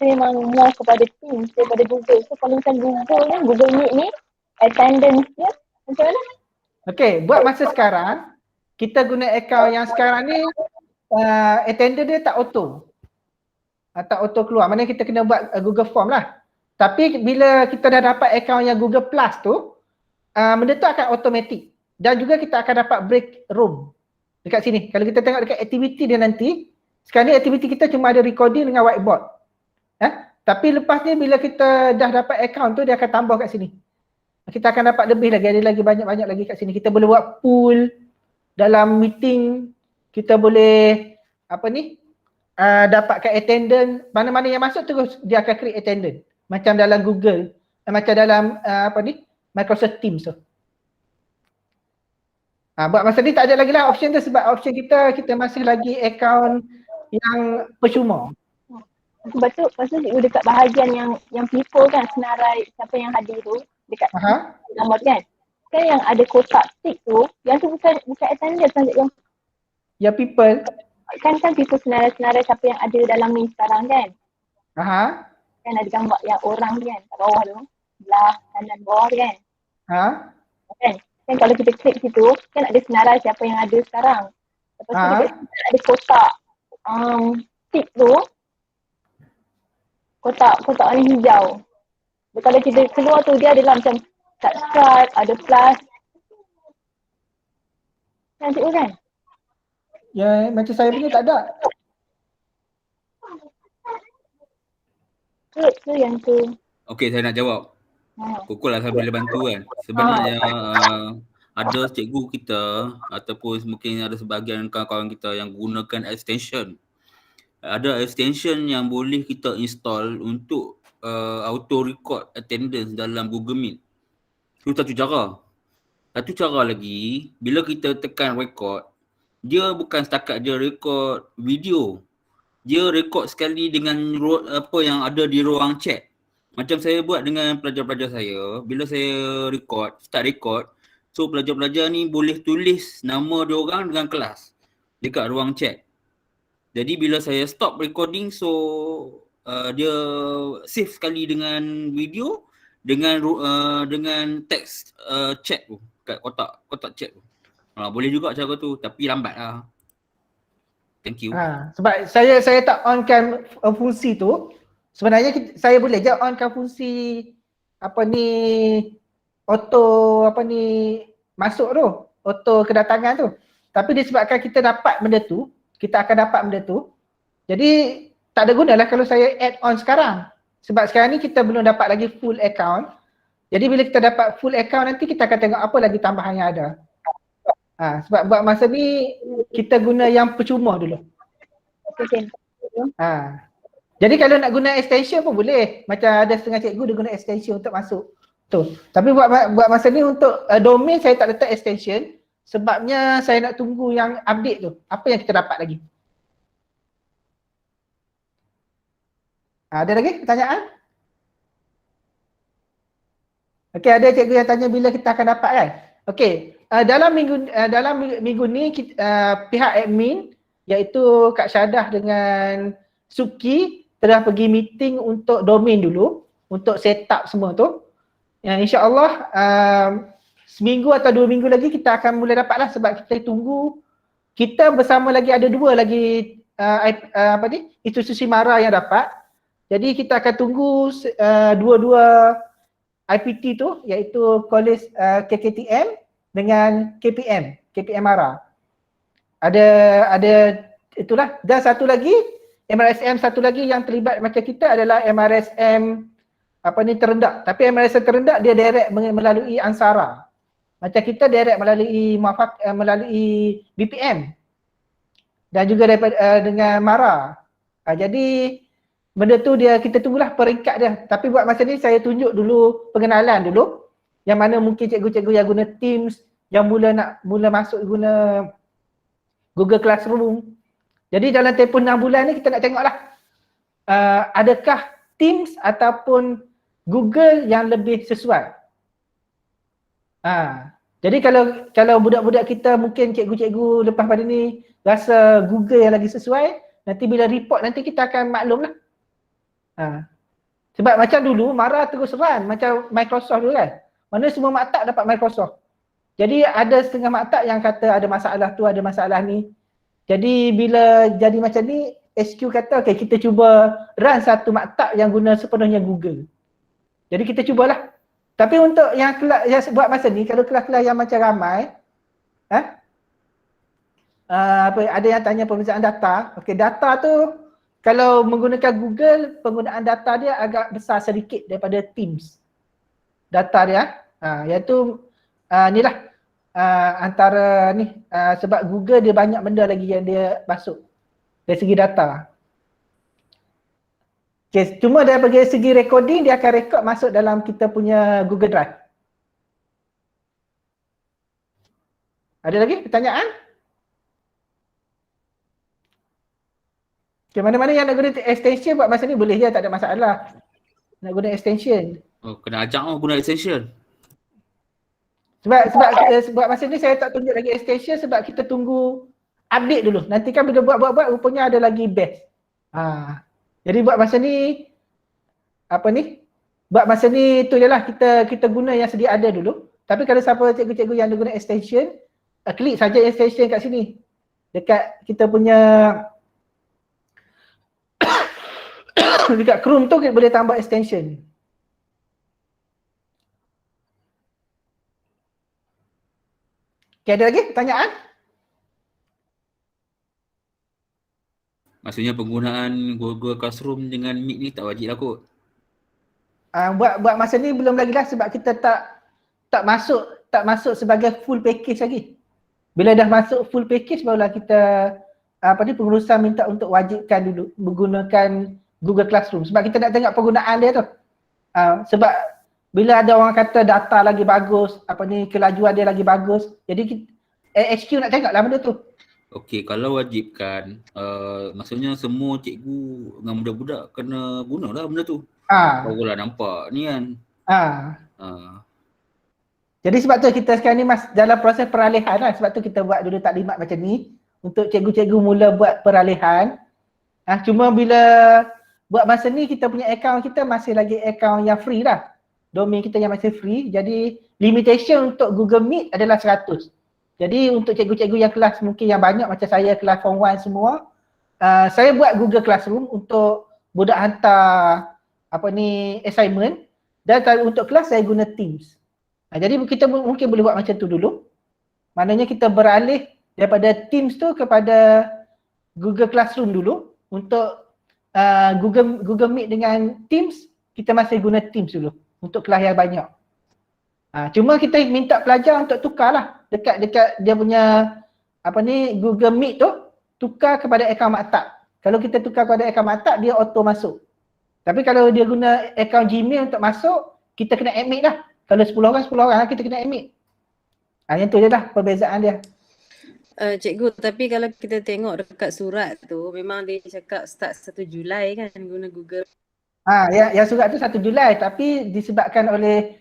memang more kepada Teams daripada Google. So kalau macam Google Meet ni, attendance dia macam mana? Okay, buat masa sekarang, kita guna account yang sekarang ni, attendance dia tak auto. Tak auto keluar. Maknanya kita kena buat Google Form lah. Tapi bila kita dah dapat account yang Google Plus tu, benda tu akan automatic. Dan juga kita akan dapat break room dekat sini. Kalau kita tengok dekat aktiviti dia nanti, sekarang ni aktiviti kita cuma ada recording dengan whiteboard. Tapi lepas ni bila kita dah dapat account tu, dia akan tambah kat sini. Kita akan dapat lebih lagi, ada lagi banyak-banyak lagi kat sini. Kita boleh buat pool dalam meeting. Kita boleh dapatkan attendance. Mana-mana yang masuk terus dia akan create attendance. Macam dalam Google, macam dalam Microsoft Teams tu. Buat masa ni tak ada lagi lah option tu sebab option kita masih lagi account yang percuma. Sebab tu pasal cikgu dekat bahagian yang people kan, senarai siapa yang hadir tu dekat gambar kan. Kan yang ada kotak tick tu, yang tu bukan attendance kan cikgu. Ya people. Kan people senarai-senarai siapa yang ada dalam ni sekarang kan. Kan ada gambar yang orang kan kat bawah tu. Belah kanan bawah kan. Kan kalau kita klik situ, kan ada senarai siapa yang ada sekarang. Lepas tu kita ada kotak tick tu. Kotak warna hijau. Kalau kita keluar tu dia adalah macam subscribe, ada plus. Kan cikgu kan? Ya macam saya punya tak ada. Ke yang tu. Okey, saya nak jawab. Pukul lah saya boleh bantu kan. Sebenarnya ada cikgu kita ataupun mungkin ada sebahagian kawan-kawan kita yang gunakan extension. Ada extension yang boleh kita install untuk auto record attendance dalam Google Meet. Itu satu cara. Satu cara lagi, bila kita tekan record, dia bukan setakat dia record video. Dia record sekali dengan apa yang ada di ruang chat. Macam saya buat dengan pelajar-pelajar saya, bila saya start record, so pelajar-pelajar ni boleh tulis nama dia orang dengan kelas dekat ruang chat. Jadi bila saya stop recording, so dia save sekali dengan video dengan teks chat tu kat kotak chat tu. Boleh juga cara tu tapi lambat lah. Thank you. Sebab saya tak onkan fungsi tu. Sebenarnya saya boleh je onkan fungsi auto masuk tu. auto kedatangan tu. Tapi disebabkan kita dapat benda tu, kita akan dapat benda tu. Jadi tak ada gunalah kalau saya add on sekarang. Sebab sekarang ni kita belum dapat lagi full account. Jadi bila kita dapat full account nanti kita akan tengok apa lagi tambahan yang ada. Sebab buat masa ni kita guna yang percuma dulu. Jadi kalau nak guna extension pun boleh. Macam ada setengah cikgu dia guna extension untuk masuk. Tu. Tapi buat masa ni untuk domain saya tak letak extension. Sebabnya saya nak tunggu yang update tu. Apa yang kita dapat lagi. Ada lagi pertanyaan? Okey, ada cikgu yang tanya bila kita akan dapat kan? Okey, dalam minggu ni pihak admin iaitu Kak Syadah dengan Suki telah pergi meeting untuk domain dulu untuk set up semua tu. Yang insya-Allah seminggu atau 2 minggu lagi kita akan mula dapat lah sebab kita tunggu kita bersama lagi ada 2 lagi institusi MARA yang dapat. Jadi kita akan tunggu dua-dua IPT tu iaitu College KKTM dengan KPM MARA. Ada itulah. Dan satu lagi MRSM satu lagi yang terlibat macam kita adalah MRSM terendak. Tapi MRSM terendak dia direct melalui Ansara. Macam kita direct melalui BPM dan juga dengan MARA. Jadi benda tu kita tunggulah peringkat dia. Tapi buat masa ni saya tunjuk dulu pengenalan dulu. Yang mana mungkin cikgu-cikgu yang guna Teams, yang mula masuk guna Google Classroom. Jadi dalam tempoh 6 bulan ni kita nak tengoklah adakah Teams ataupun Google yang lebih sesuai. Jadi kalau budak-budak kita mungkin cikgu-cikgu lepas pada ni rasa Google yang lagi sesuai, nanti bila report nanti kita akan maklum lah. Sebab macam dulu MARA terus run macam Microsoft dulu kan. Mana semua maktab dapat Microsoft. Jadi ada setengah maktab yang kata ada masalah tu, ada masalah ni. Jadi bila jadi macam ni, SQ kata okay, kita cuba run satu maktab yang guna sepenuhnya Google. Jadi kita cubalah. Tapi untuk yang kelas yang buat masa ni, kalau kelas-kelas yang macam ramai, ada yang tanya pemeriksaan data. Okey, data tu kalau menggunakan Google, penggunaan data dia agak besar sedikit daripada Teams. Data dia, iaitu inilah antara ni sebab Google dia banyak benda lagi yang dia masuk dari segi data. Okay, cuma dari segi recording dia akan record masuk dalam kita punya Google Drive. Ada lagi pertanyaan? Okay, mana-mana yang nak guna extension buat masa ni boleh je, tak ada masalah. Nak guna extension. Oh, kena ajak guna extension. Sebab masa ni saya tak tunjuk lagi extension sebab kita tunggu update dulu. Nanti kan bila buat rupanya ada lagi batch. Jadi buat masa ni buat masa ni tu je lah kita guna yang sedia ada dulu. Tapi kalau siapa cikgu-cikgu yang guna extension, klik saja extension kat sini. Dekat kita punya dekat Chrome tu kita boleh tambah extension. Okay, ada lagi pertanyaan? Maksudnya penggunaan Google Classroom dengan Meet ni tak wajib lah kot? Buat masa ni belum lagi lah sebab kita tak masuk sebagai full package lagi. Bila dah masuk full package barulah kita pengurusan minta untuk wajibkan dulu menggunakan Google Classroom sebab kita nak tengok penggunaan dia tu. Sebab bila ada orang kata data lagi bagus, kelajuan dia lagi bagus, jadi HQ nak tengoklah benda tu. Okey, kalau wajibkan, maksudnya semua cikgu dengan budak-budak kena gunalah benda tu. Barulah nampak ni kan. Jadi sebab tu kita sekarang ni dalam proses peralihan lah. Sebab tu kita buat dulu taklimat macam ni. Untuk cikgu-cikgu mula buat peralihan. Cuma bila buat masa ni kita punya account kita masih lagi account yang free lah. Domain kita yang masih free. Jadi limitation untuk Google Meet adalah 100. Jadi untuk cikgu-cikgu yang kelas mungkin yang banyak macam saya kelas form 1 semua, saya buat Google Classroom untuk budak hantar assignment dan untuk kelas saya guna Teams. Jadi kita mungkin boleh buat macam tu dulu. Maknanya kita beralih daripada Teams tu kepada Google Classroom dulu. Untuk Google Meet dengan Teams, kita masih guna Teams dulu untuk kelas yang banyak. Cuma kita minta pelajar untuk tukar lah dekat dia punya Google Meet tu, tukar kepada akaun maktab. Kalau kita tukar kepada akaun maktab, dia auto masuk. Tapi kalau dia guna akaun Gmail untuk masuk, kita kena admit lah. Kalau 10 orang lah kita kena admit. Yang tu je lah perbezaan dia. Cikgu, tapi kalau kita tengok dekat surat tu memang dia cakap start 1 Julai kan guna Google. Yang surat tu 1 Julai tapi disebabkan oleh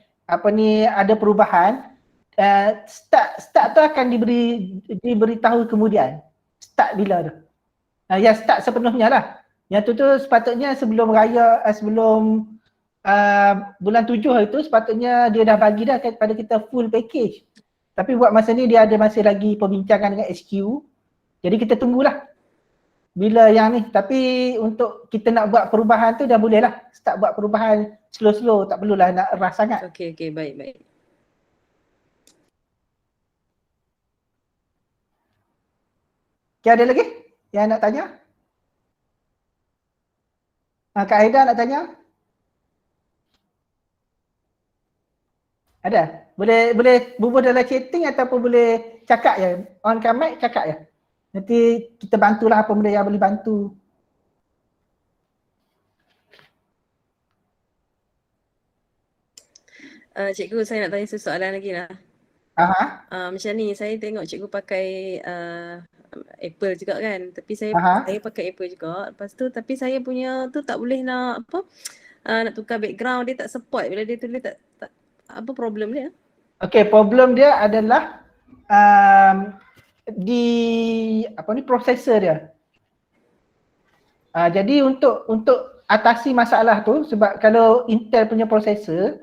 ada perubahan, start tu akan diberitahu kemudian. Start bila tu. Yang start sepenuhnya lah. Yang tu sepatutnya sebelum bulan 7 hari tu sepatutnya dia dah bagi dah kepada kita full package. Tapi buat masa ni dia ada masih lagi perbincangan dengan HQ. Jadi kita tunggulah bila yang ni. Tapi untuk kita nak buat perubahan tu dah boleh lah. Start buat perubahan slow-slow, tak perlulah nak ras sangat. Okey, baik. Okay, ada lagi yang nak tanya? Kak Aida nak tanya? Ada? Boleh bubuh dalam chatting ataupun boleh cakap je. On cam mic cakap je. Nanti kita bantulah apa benda yang boleh bantu. Cikgu, saya nak tanya soalan lagi lah. Macam ni, saya tengok cikgu pakai Apple juga kan. Tapi saya pakai Apple juga. Lepas tu tapi saya punya tu tak boleh nak nak tukar background, dia tak support bila dia tulis tak apa problem dia? Okey, problem dia adalah prosesor dia. Jadi untuk atasi masalah tu, sebab kalau Intel punya prosesor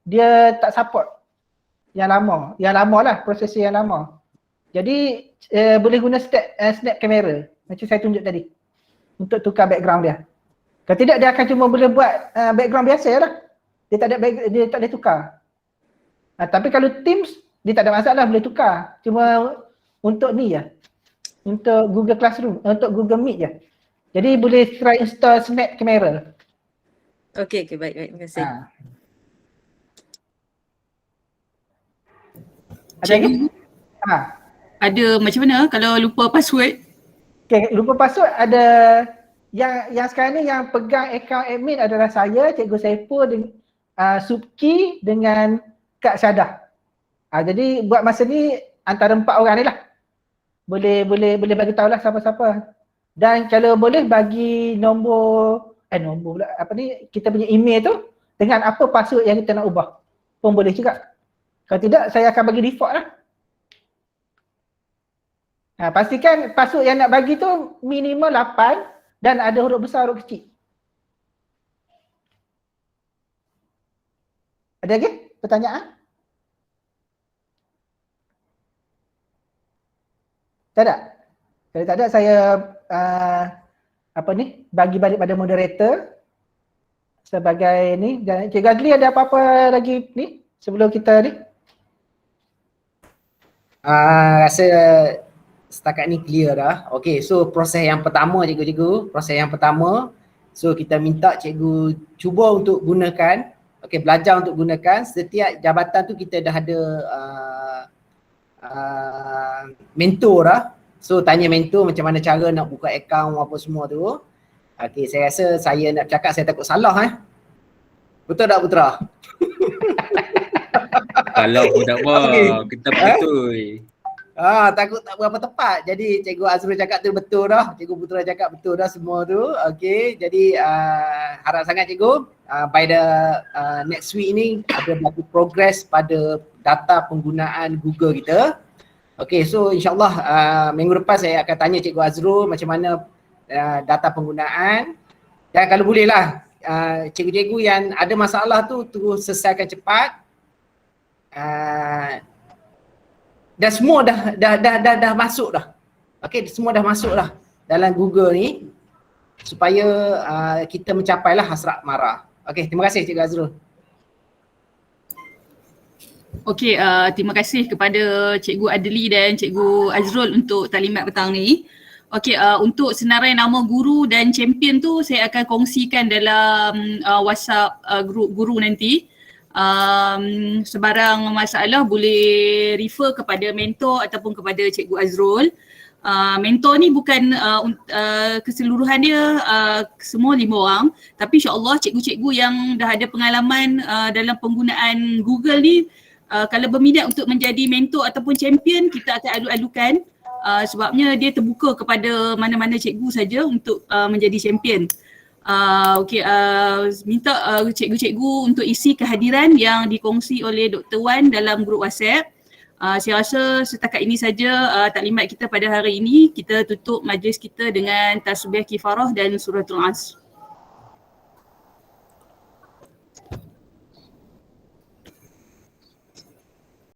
dia tak support yang lama lah, prosesor yang lama. Jadi boleh guna snap camera macam saya tunjuk tadi untuk tukar background dia. Kalau tidak dia akan cuma boleh buat background biasa lah. Dia tak boleh tukar. Tapi kalau Teams dia tak ada masalah, boleh tukar. Cuma untuk ni je. Untuk Google Classroom, untuk Google Meet je. Jadi boleh try install Snap Camera. Okey, baik. Terima kasih. Ada lagi? Ada macam mana kalau lupa password? Okey, lupa password ada yang sekarang ni yang pegang akaun admin adalah saya, Cikgu Saiful, Subki dengan Kak Syadah. Jadi buat masa ni antara 4 orang ni lah. Boleh bagi tahulah siapa-siapa. Dan kalau boleh bagi nombor pula kita punya email tu dengan apa password yang kita nak ubah. Pun boleh juga. Kalau tidak saya akan bagi default lah. Pastikan password yang nak bagi tu minimal 8 dan ada huruf besar, huruf kecil. Ada lagi pertanyaan? Tak ada? Kalau tak ada saya bagi balik pada moderator sebagai ni. Dan Cikgu Azli ada apa-apa lagi ni sebelum kita ni? Rasa setakat ni clear dah. Okey, so proses yang pertama so kita minta cikgu cuba untuk gunakan, belajar untuk gunakan. Setiap jabatan tu kita dah ada mentor dah. So tanya mentor macam mana cara nak buka akaun apa semua tu. Okey, saya rasa saya nak cakap saya takut salah Betul tak Putra? Kalau budak kita betul. Takut tak berapa tepat. Jadi Cikgu Azrul cakap tu betul dah. Cikgu Putra cakap betul dah semua tu. Okey, jadi harap sangat cikgu by the next week ni ada berlaku progress pada data penggunaan Google kita. Okey, so insyaAllah minggu depan saya akan tanya Cikgu Azrul macam mana data penggunaan. Dan kalau bolehlah cikgu-cikgu yang ada masalah tu terus selesaikan cepat. Dan semua dah masuk dah. Okey, semua dah masuk dah dalam Google ni supaya kita mencapailah hasrat marah. Okey, terima kasih Cikgu Azrul. Okey, terima kasih kepada Cikgu Adli dan Cikgu Azrul untuk taklimat petang ni. Okey, untuk senarai nama guru dan champion tu saya akan kongsikan dalam WhatsApp group guru nanti. Sebarang masalah boleh refer kepada mentor ataupun kepada Cikgu Azrul. Mentor ni bukan keseluruhan dia semua 5 orang, tapi insyaAllah cikgu-cikgu yang dah ada pengalaman dalam penggunaan Google ni, kalau berminat untuk menjadi mentor ataupun champion, kita akan adu-adukan sebabnya dia terbuka kepada mana-mana cikgu saja untuk menjadi champion. Minta cikgu-cikgu untuk isi kehadiran yang dikongsi oleh Dr. Wan dalam grup WhatsApp. Saya rasa setakat ini saja taklimat kita pada hari ini. Kita tutup majlis kita dengan tasbih kifarah dan suratul Asr.